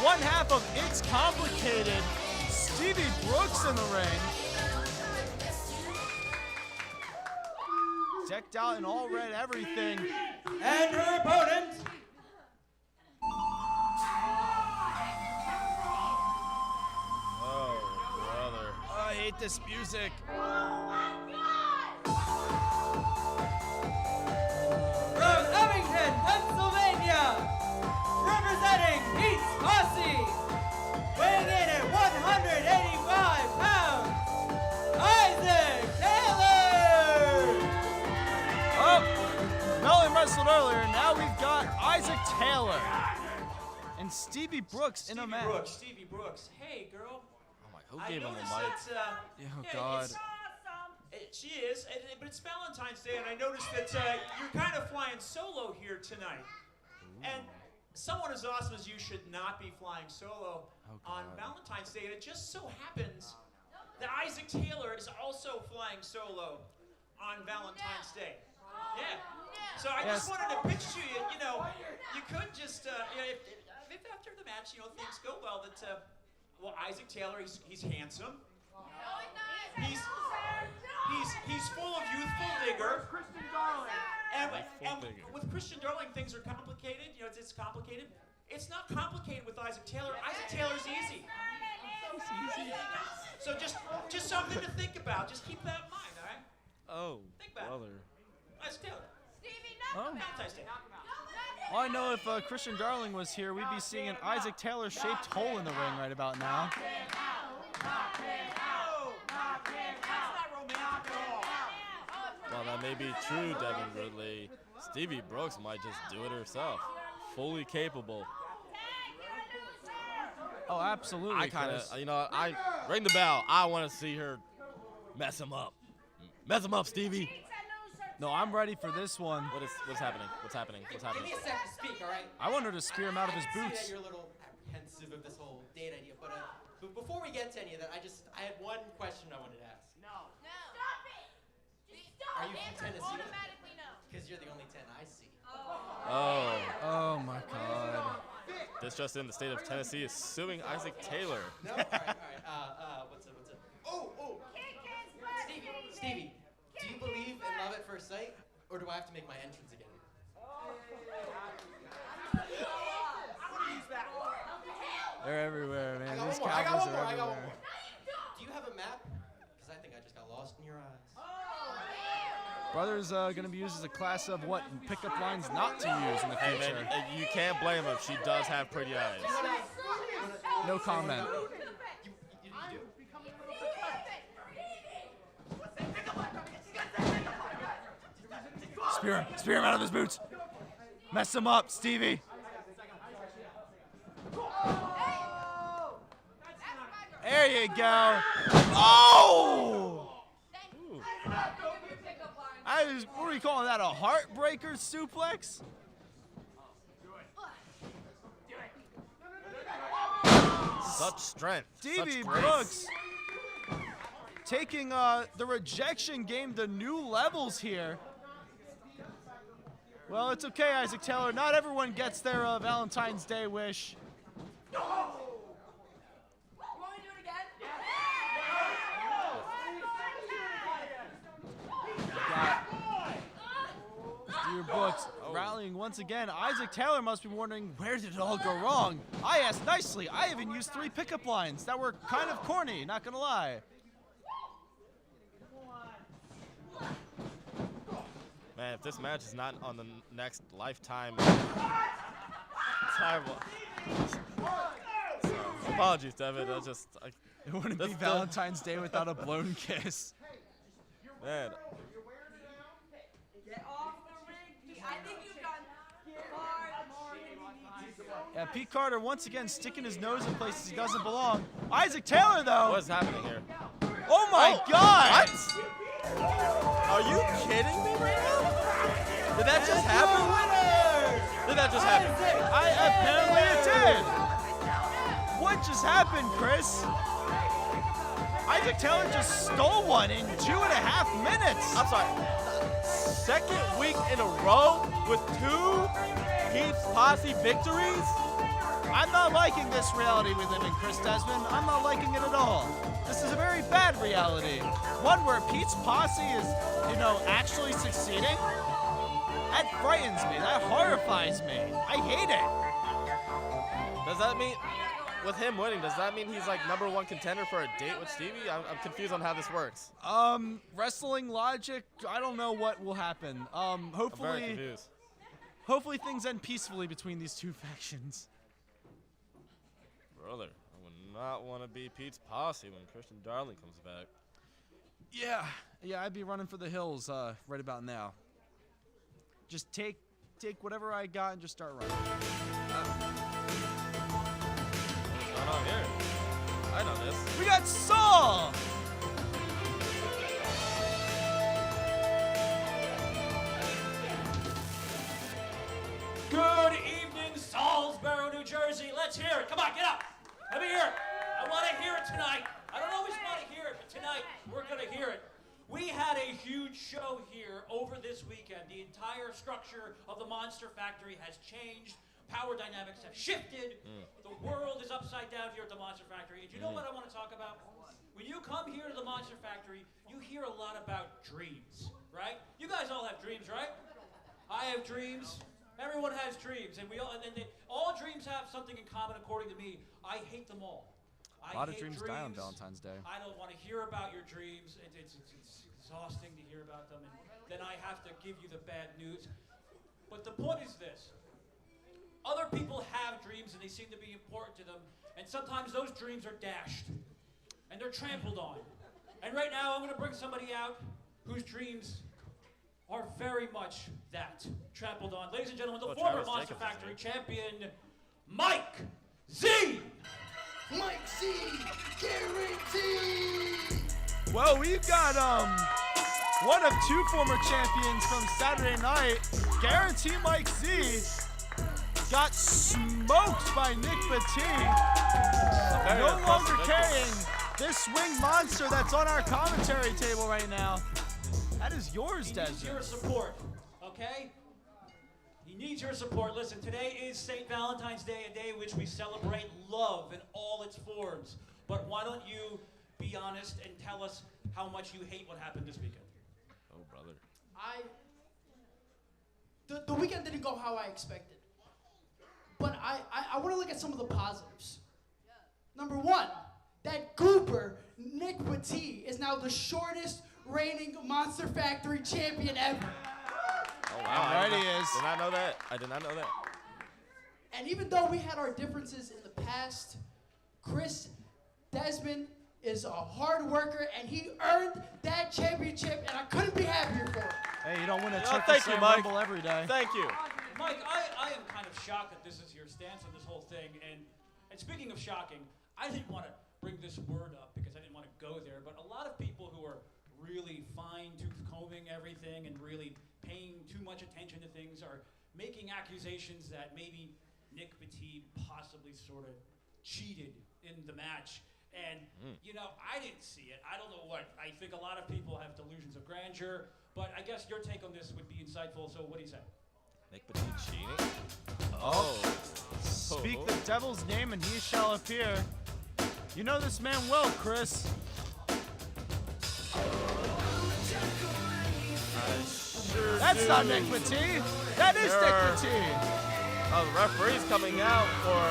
one half of It's Complicated, Stevie Brooks in the ring. Decked out in all red everything. And her opponent. Oh, brother. I hate this music. From Abington, Pennsylvania, representing Pete's Posse, weighing in at 185 pounds, Isaac Taylor! Oh, Milton wrestled earlier. Now we've got Isaac Taylor and Stevie Brooks in a match. Stevie Brooks. Hey, girl. Oh my, who I gave him the noticed mic? that, Oh, yeah, God. She is, but it's Valentine's Day, and I noticed that you're kind of flying solo here tonight. And someone as awesome as you should not be flying solo on Valentine's Day. And it just so happens that Isaac Taylor is also flying solo on Valentine's Day. Yeah. So I just wanted to pitch to you, you know, you could just, if after the match, you know, things go well, that, well, Isaac Taylor, he's handsome. He's full of youthful vigor. And with Christian Darling, things are complicated. You know, it's complicated. It's not complicated with Isaac Taylor. Isaac Taylor's easy. So just something to think about. Just keep that in mind, all right? Oh, Think about it. brother. Isaac Taylor. Oh. Valentine's Day. Well, I know if Christian Darling was here, we'd be seeing an Isaac Taylor-shaped hole in the ring right about now. Well, that may be true, Devin Ridley. Stevie Brooks might just do it herself. Fully capable. Oh, absolutely. I kind Chris. of, you know, I ring the bell. I want to see her mess him up. Mess him up, Stevie. No, I'm ready for this one. What's happening? What's happening? What's Give happening? me a sec to speak, all right? I want her to spear him out of his I see boots. that you're a little apprehensive of this whole date idea, but before we get to any of that, I had one question I wanted to ask. No. Stop it! Just stop. Are you from Tennessee? Automatically no. Because you're the only 10 I see. Oh my God. This just in, the state of Tennessee is suing Isaac Taylor. No? All right. What's up? Oh! Stevie, do you believe in love at first sight, or do I have to make my entrance again? They're everywhere, man. These I got Cowboys one more. are everywhere. Do you have a map? Because I think I just got lost in your eyes. Brother's gonna be used as a class of what pickup lines not to use in the Hey, future. man, you can't blame him. She does have pretty eyes. No comment. You do? Spear him out of his boots. Mess him up, Stevie. There you go. Oh! What are we calling that? A heartbreaker suplex? Such strength. Stevie such grace. Brooks taking the rejection game to new levels here. Well, it's okay, Isaac Taylor. Not everyone gets their Valentine's Day wish. You want me to do it again? Dear Brooks rallying once again. Isaac Taylor must be wondering, where did it all go wrong? I asked nicely. I even used 3 pickup lines that were kind of corny, not gonna lie. Man, if this match is not on the next Lifetime time, apologies, Devin. It wouldn't be Valentine's Day without a blown kiss. Man, Get off the ring. I think you've gone far more than you need to. Yeah, Pete Carter once again sticking his nose in places he doesn't belong. Isaac Taylor, though. what is happening here? Oh my God! What? Are you kidding me right now? Did that just happen? Did that just happen? Apparently it did. What just happened, Chris? Isaac Taylor just stole one in 2.5 minutes. I'm sorry. Second week in a row with 2 Pete's Posse victories? I'm not liking this reality we live in, Chris Desmond. I'm not liking it at all. This is a very bad reality. One where Pete's Posse is, actually succeeding. That frightens me. That horrifies me. I hate it. Does that mean, with him winning, does that mean he's like #1 contender for a date with Stevie? I'm confused on how this works. Wrestling logic, I don't know what will happen. I'm very confused. Hopefully things end peacefully between these 2 factions. Brother, I would not want to be Pete's Posse when Christian Darling comes back. Yeah, I'd be running for the hills right about now. Just take whatever I got and just start running. What's going on here? I know this. We got Saul! Good evening, Salisbury, New Jersey. Let's hear it. Come on, get up. Let me hear it. I want to hear it tonight. I don't always want to hear it, but tonight we're going to hear it. We had a huge show here over this weekend. The entire structure of the Monster Factory has changed. Power dynamics have shifted. The world is upside down here at the Monster Factory. And you know what I want to talk about? When you come here to the Monster Factory, you hear a lot about dreams, right? You guys all have dreams, right? I have dreams. Everyone has dreams, and all dreams have something in common, according to me. I hate them all. A lot of dreams die on Valentine's Day. I don't want to hear about your dreams. It's exhausting to hear about them, and then I have to give you the bad news. But the point is this. Other people have dreams, and they seem to be important to them, and sometimes those dreams are dashed, and they're trampled on. And right now, I'm going to bring somebody out whose dreams are very much that, trampled on. Ladies and gentlemen, the former Monster Factory champion, Mike Z! Mike Z, guaranteed! Well, we've got one of two former champions from Saturday night, Guarantee Mike Z, got smoked by Nick Bati. No longer carrying this winged monster that's on our commentary table right now. That is yours, He needs Desmond. your support, okay? He needs your support. Listen, today is St. Valentine's Day, a day in which we celebrate love in all its forms. But why don't you be honest and tell us how much you hate what happened this weekend? Oh, brother. The weekend didn't go how I expected. But I want to look at some of the positives. Number one, that goober, Nick Bati, is now the shortest reigning Monster Factory champion ever. Oh, wow. Right, he is. Did not know that. I did not know that. And even though we had our differences in the past, Desmond is a hard worker, and he earned that championship, and I couldn't be happier for him. Hey, you don't win a Yeah, Turkey thank you, Slam Mike. Rumble every day. Thank you. Mike, I am kind of shocked that this is your stance on this whole thing. And speaking of shocking, I didn't want to bring this word up because I didn't want to go there, but a lot of people who are really fine-tooth combing everything and really paying too much attention to things are making accusations that maybe Nick Bati possibly sort of cheated in the match. And, you know, I didn't see it. I don't know what. I think a lot of people have delusions of grandeur, but I guess your take on this would be insightful. So what do you say? Nick Bati cheating? Oh. Speak the devil's name and he shall appear. You know this man well, Chris. That's not Nick Bati. That is Nick Bati. Oh, the referee's coming out for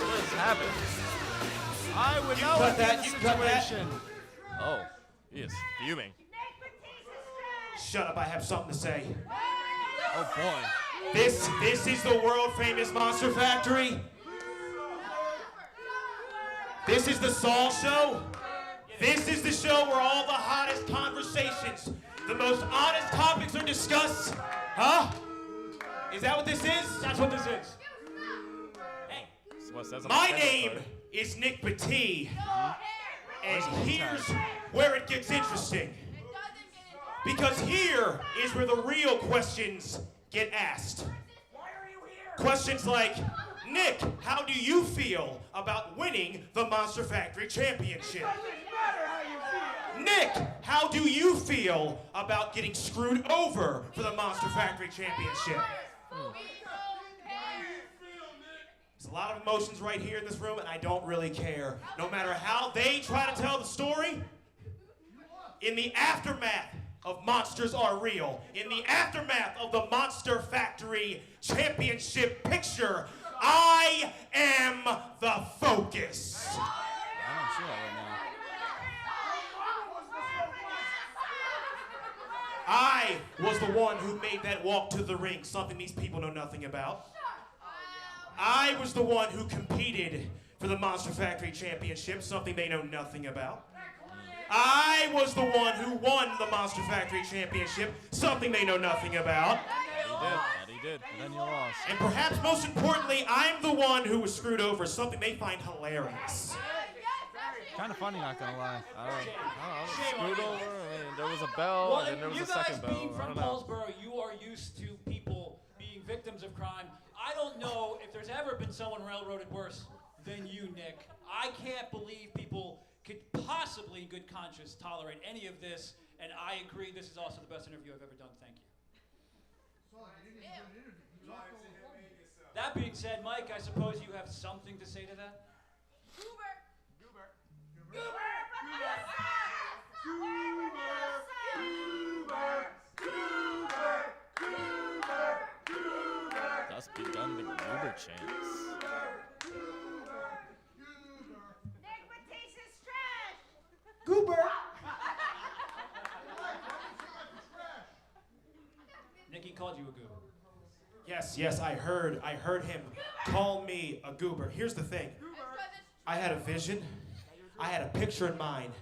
what has happened. I would not want to be in this situation. Oh, he is fuming. Shut up, I have something to say. Oh boy. This is the world famous Monster Factory. This is the Saul Show. This is the show where all the hottest conversations, the most honest topics are discussed. Huh? Is that what this is? That's what this is. Hey. My name is Nick Bati. And here's where it gets interesting. Because here is where the real questions get asked. Questions like, Nick, how do you feel about winning the Monster Factory Championship? Nick, how do you feel about getting screwed over for the Monster Factory Championship? There's a lot of emotions right here in this room, and I don't really care. No matter how they try to tell the story, in the aftermath of Monsters Are Real, in the aftermath of the Monster Factory Championship picture, I am the focus. I don't see that right now. I was the one who made that walk to the ring, something these people know nothing about. I was the one who competed for the Monster Factory Championship, something they know nothing about. I was the one who won the Monster Factory Championship, something they know nothing about. He did. And then you lost. And perhaps most importantly, I'm the one who was screwed over, something they find hilarious. Kind of funny, not gonna lie. I don't know. Screwed over. I mean, there was a bell, Well, and then there was you a second guys bell. being I from don't know. Paulsboro, you are used to people being victims of crime. I don't know if there's ever been someone railroaded worse than you, Nick. I can't believe people could possibly, in good conscience, tolerate any of this, and I agree this is also the best interview I've ever done. Thank you. That being said, Mike, I suppose you have something to say to that? Thus begun the Goober chants. Goober. Nicky called you a goober. Yes, I heard him call me a goober. Here's the thing. I had a vision. I had a picture in mind.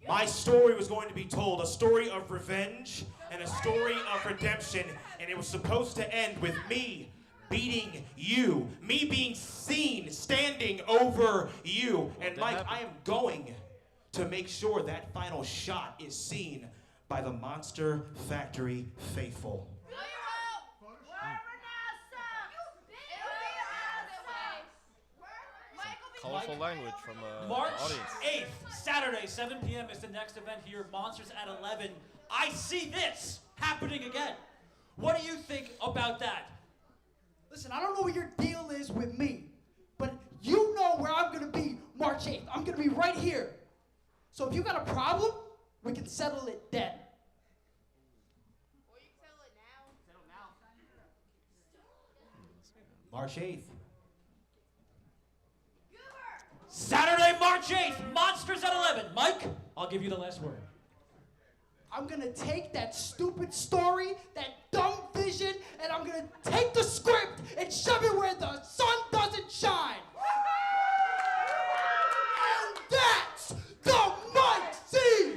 My story was going to be told, a story of revenge and a story of redemption, and it was supposed to end with me beating you, me being seen standing over you. And Mike, I am going to make sure that final shot is seen by the Monster Factory faithful. Colorful language from March the audience. 8th, Saturday, 7 p.m. is the next event here. Monsters at 11. I see this happening again. What do you think about that? Listen, I don't know what your deal is with me, but you know where I'm going to be March 8th. I'm going to be right here. So if you got a problem, we can settle it then. Or you can settle it now. March 8th. Saturday, March 8th, Monsters at 11. Mike, I'll give you the last word. I'm going to take that stupid story, that dumb vision, and I'm going to take the script and shove it where the sun doesn't shine. And that's the Mike Z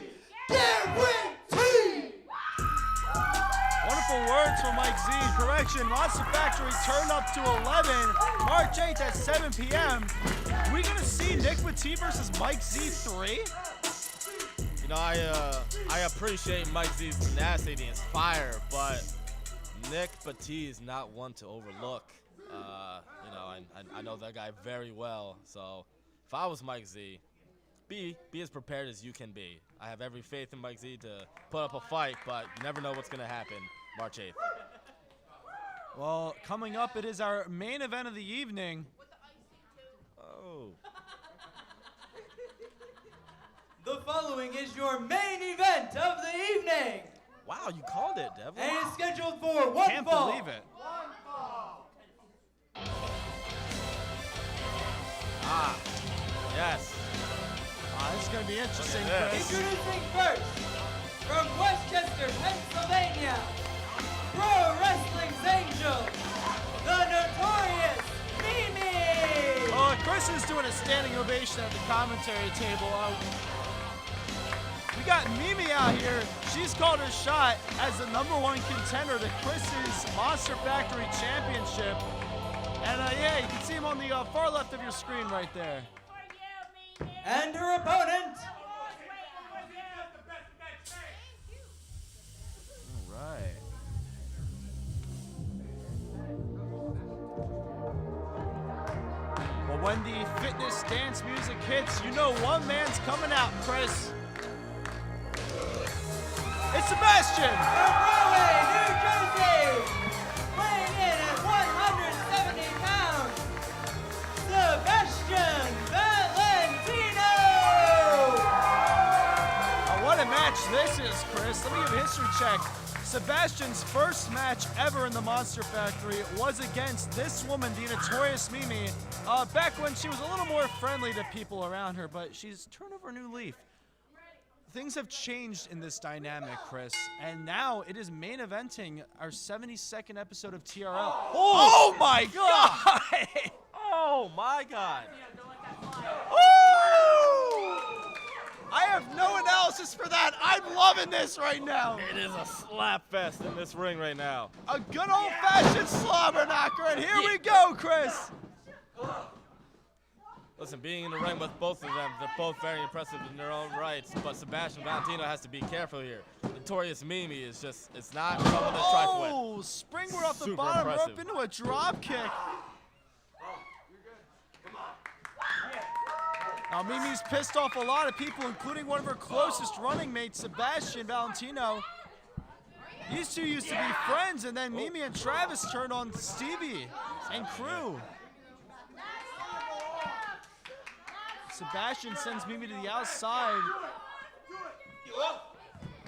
guarantee. Wonderful words from Mike Z. Correction, Monster Factory turned up to 11, March 8th at 7 p.m. We gonna see Nick Bati versus Mike Z3? You know, I appreciate Mike Z's tenacity and fire, but Nick Bati is not one to overlook. You know, I know that guy very well, so if I was Mike Z, be as prepared as you can be. I have every faith in Mike Z to put up a fight, but you never know what's gonna happen March 8th. Well, coming up, it is our main event of the evening. Oh. The following is your main event of the evening. Wow, you called it, Devil. And it's scheduled for one Can't fall. believe it. Ah, yes. This is going to be interesting, Look at Chris. this. Introducing first, from Westchester, Pennsylvania, Pro Wrestling's Angel, the Notorious Mimi. Chris is doing a standing ovation at the commentary table. We got Mimi out here. She's called her shot as the #1 contender to Chris's Monster Factory Championship. And yeah, you can see him on the far left of your screen right there. And her opponent, All right. Well, when the fitness dance music hits, you know one man's coming out, Chris. It's Sebastian! from Rahway, New Jersey, weighing in at 170 pounds, Sebastian Valentino. What a match this is, Chris. Let me give a history check. Sebastian's first match ever in the Monster Factory was against this woman, the Notorious Mimi, back when she was a little more friendly to people around her, but she's turned over a new leaf. Things have changed in this dynamic, Chris, and now it is main eventing our 72nd episode of TRL. Oh my God! Oh my God. I have no analysis for that. I'm loving this right now. It is a slap fest in this ring right now. A good old-fashioned slobber knocker, and here we go, Chris. Listen, being in the ring with both of them, they're both very impressive in their own rights, but Sebastian Valentino has to be careful here. Notorious Mimi is just, it's not someone to trifle with. Oh, springboard off the Super bottom impressive. rope into a drop kick. Now, Mimi's pissed off a lot of people, including one of her closest running mates, Sebastian Valentino. These two used to be friends, and then Mimi and Travis turned on Stevie and crew. Sebastian sends Mimi to the outside.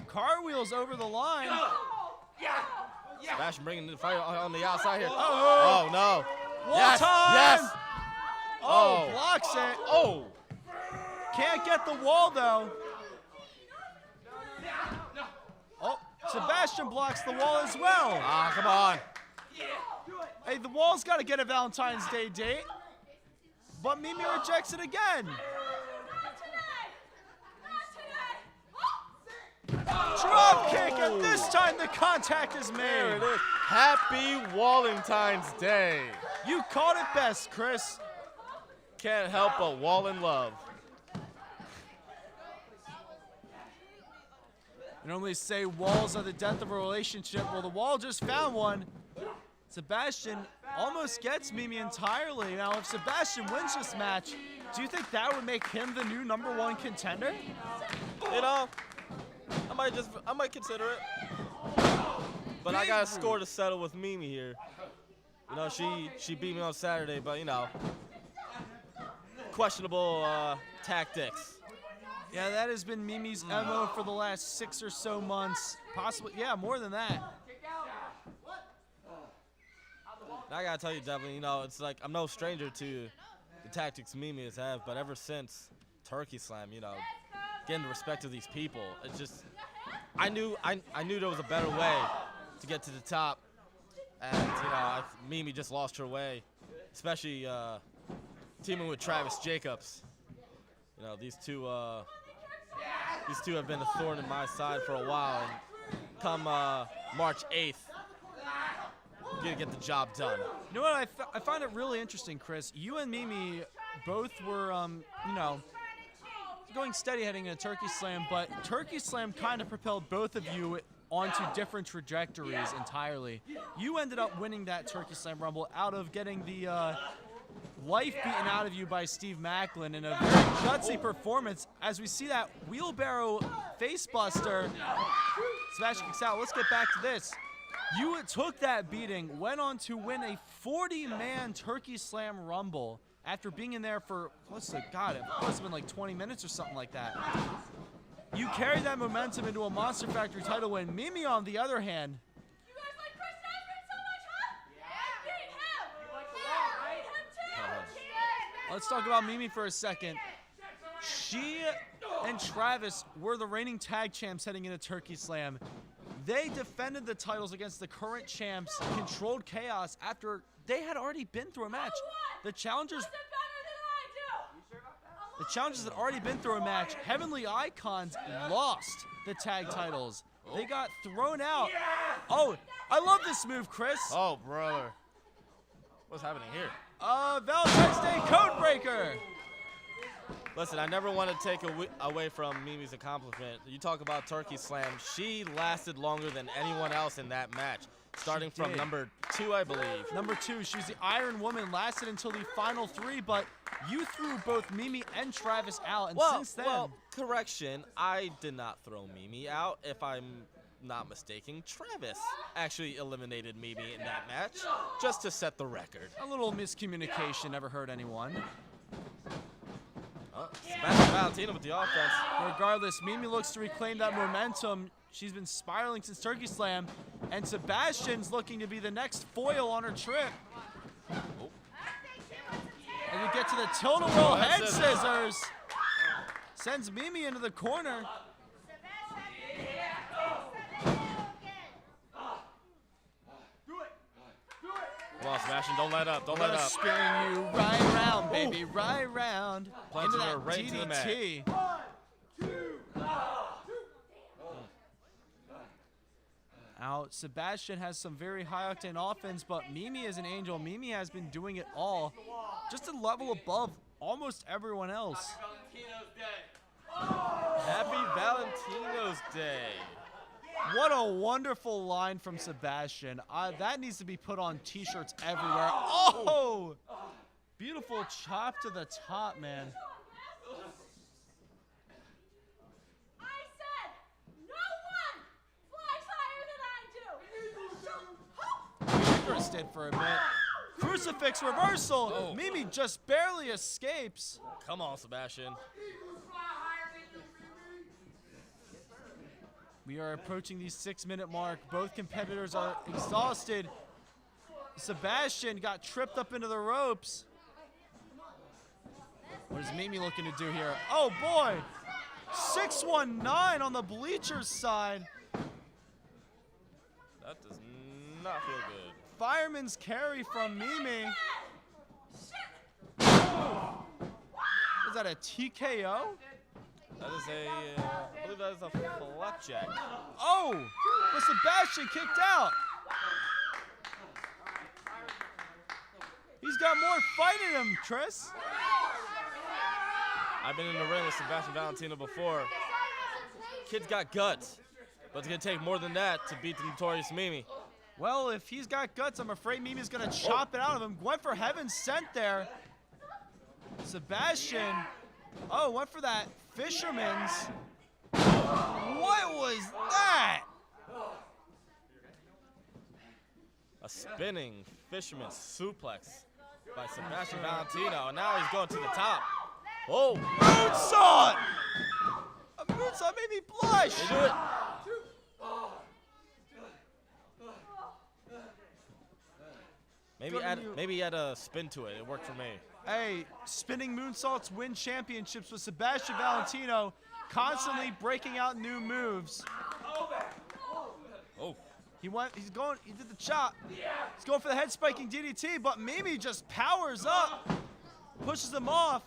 Car wheels over the line. Sebastian bringing the fight on the outside here. Oh, no. Wall Yes, time. yes. Oh, blocks it. Oh. Can't get the wall, though. Oh, Sebastian blocks the wall as well. Ah, come on. Hey, the wall's got to get a Valentine's Day date. But Mimi rejects it again. Drop kick, and this time the contact is There made. it is. Happy Valentine's Day. You called it best, Chris. Can't help but wall in love. normally say walls are the death of a relationship. Well, the wall just found one. Sebastian almost gets Mimi entirely. Now, if Sebastian wins this match, do you think that would make him the new #1 contender? You know, I might consider it. But I got a score to settle with Mimi here. You know, she beat me on Saturday, but you know, questionable tactics. Yeah, that has been Mimi's MO for the last 6 or so months. Possibly, yeah, more than that. I gotta tell you, Devlin, you know, it's like I'm no stranger to the tactics Mimi has had, but ever since Turkey Slam, you know, getting the respect of these people, it's just, I knew there was a better way to get to the top, and you know, Mimi just lost her way, especially teaming with Travis Jacobs. You know, these two have been a thorn in my side for a while, and come March 8th, we're gonna get the job done. You know what? I find it really interesting, Chris. You and Mimi both were, you know, going steady heading into Turkey Slam, but Turkey Slam kind of propelled both of you onto different trajectories entirely. You ended up winning that Turkey Slam Rumble out of getting the life beaten out of you by Steve Macklin in a very gutsy performance. As we see that wheelbarrow facebuster, Sebastian kicks out. Let's get back to this. You took that beating, went on to win a 40-man Turkey Slam Rumble after being in there for, it must have been like 20 minutes or something like that. You carried that momentum into a Monster Factory title win. Mimi, on the other hand, You guys like Chris Desmond so much, huh? Yeah. I beat him. Yeah, I beat him too. let's talk about Mimi for a second. She and Travis were the reigning tag champs heading into Turkey Slam. They defended the titles against the current champs, Controlled Chaos, after they had already been through a match. The challengers had already been through a match. Heavenly Icons lost the tag titles. They got thrown out. Oh, I love this move, Chris. Oh, brother. What's happening here? Valentine's Day Code Breaker. Listen, I never want to take away from Mimi's accomplishment. You talk about Turkey Slam. She lasted longer than anyone else in that match, starting from number 2, I believe. Number 2, she's the Iron Woman, lasted until the final 3, but you threw both Mimi and Travis out, and since then... Well, correction, I did not throw Mimi out. If I'm not mistaken, Travis actually eliminated Mimi in that match, just to set the record. A little miscommunication, never hurt anyone. Sebastian Valentino with the offense. Regardless, Mimi looks to reclaim that momentum. She's been spiraling since Turkey Slam, and Sebastian's looking to be the next foil on her trip. And we get to the tilt-a-whirl head scissors. Sends Mimi into the corner. Come on, Sebastian, don't let up, don't let up. Spin you right round, baby, right round. Plunging Into her that right to the mat. DDT. Now, Sebastian has some very high-octane offense, but Mimi is an angel. Mimi has been doing it all, just a level above almost everyone else. Happy Valentino's Day. What a wonderful line from Sebastian. That needs to be put on T-shirts everywhere. Oh! Beautiful chop to the top, man. I said, no one flies higher than I do. Interested for a bit. Crucifix reversal. Oh. Mimi just barely escapes. Come on, Sebastian. We are approaching the 6-minute mark. Both competitors are exhausted. Sebastian got tripped up into the ropes. What is Mimi looking to do here? Oh boy! 619 on the bleachers side. That does not feel good. Fireman's carry from Mimi. Is that a TKO? That is I believe that is a flapjack. Oh! But Sebastian kicked out. He's got more fight in him, Chris. I've been in the ring with Sebastian Valentino before. Kid's got guts. But it's going to take more than that to beat the notorious Mimi. Well, if he's got guts, I'm afraid Mimi's going to chop it out of him. Went for heaven sent there. Sebastian. Oh, went for that fisherman's. What was that? A spinning fisherman's suplex by Sebastian Valentino. And now he's going to the top. Oh. Moonsault! A moonsault made me blush. They do it. Maybe he had a spin to it. It worked for me. Hey, spinning moonsaults win championships with Sebastian Valentino constantly breaking out new moves. Oh. He did the chop. He's going for the head spiking DDT, but Mimi just powers up, pushes him off.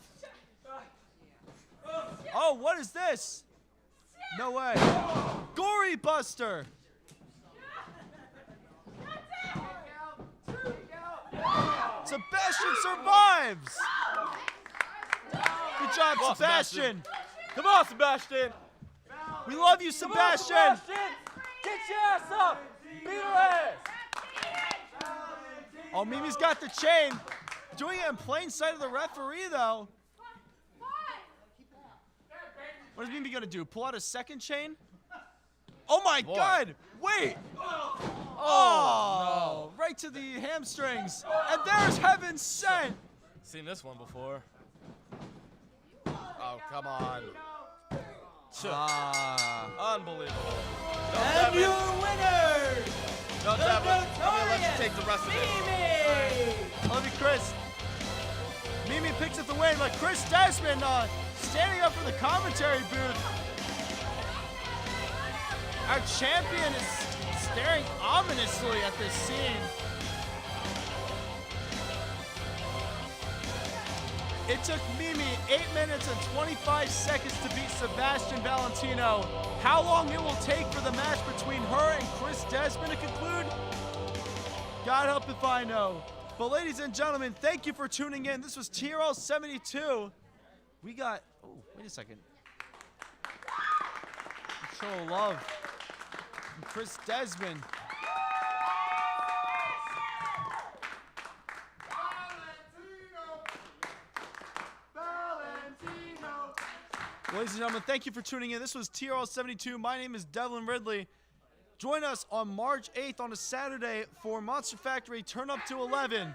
Oh, what is this? No way. Gory Buster. Sebastian survives. Good job, Sebastian. Come on, Sebastian. We love you, Sebastian. Get your ass up. Beat her ass. Oh, Mimi's got the chain. Doing it in plain sight of the referee, though. What is Mimi going to do? Pull out a second chain? Oh, my God. Wait. Oh, no. Right to the hamstrings. And there's heaven sent. Seen this one before. Oh, come on. Unbelievable. And your winner, No, Devin, I'm going to let you take the rest of it. Mimi! I love you, Chris. Mimi picks up the win, but Chris Desmond standing up for the commentary booth. Our champion is staring ominously at this scene. It took Mimi 8 minutes and 25 seconds to beat Sebastian Valentino. How long it will take for the match between her and Chris Desmond to conclude? God help if I know. But ladies and gentlemen, thank you for tuning in. This was TRL 72. We got, oh, wait a second. Show of love from Chris Desmond. Ladies and gentlemen, thank you for tuning in. This was TRL 72. My name is Devlin Ridley. Join us on March 8th on a Saturday for Monster Factory Turn Up to 11.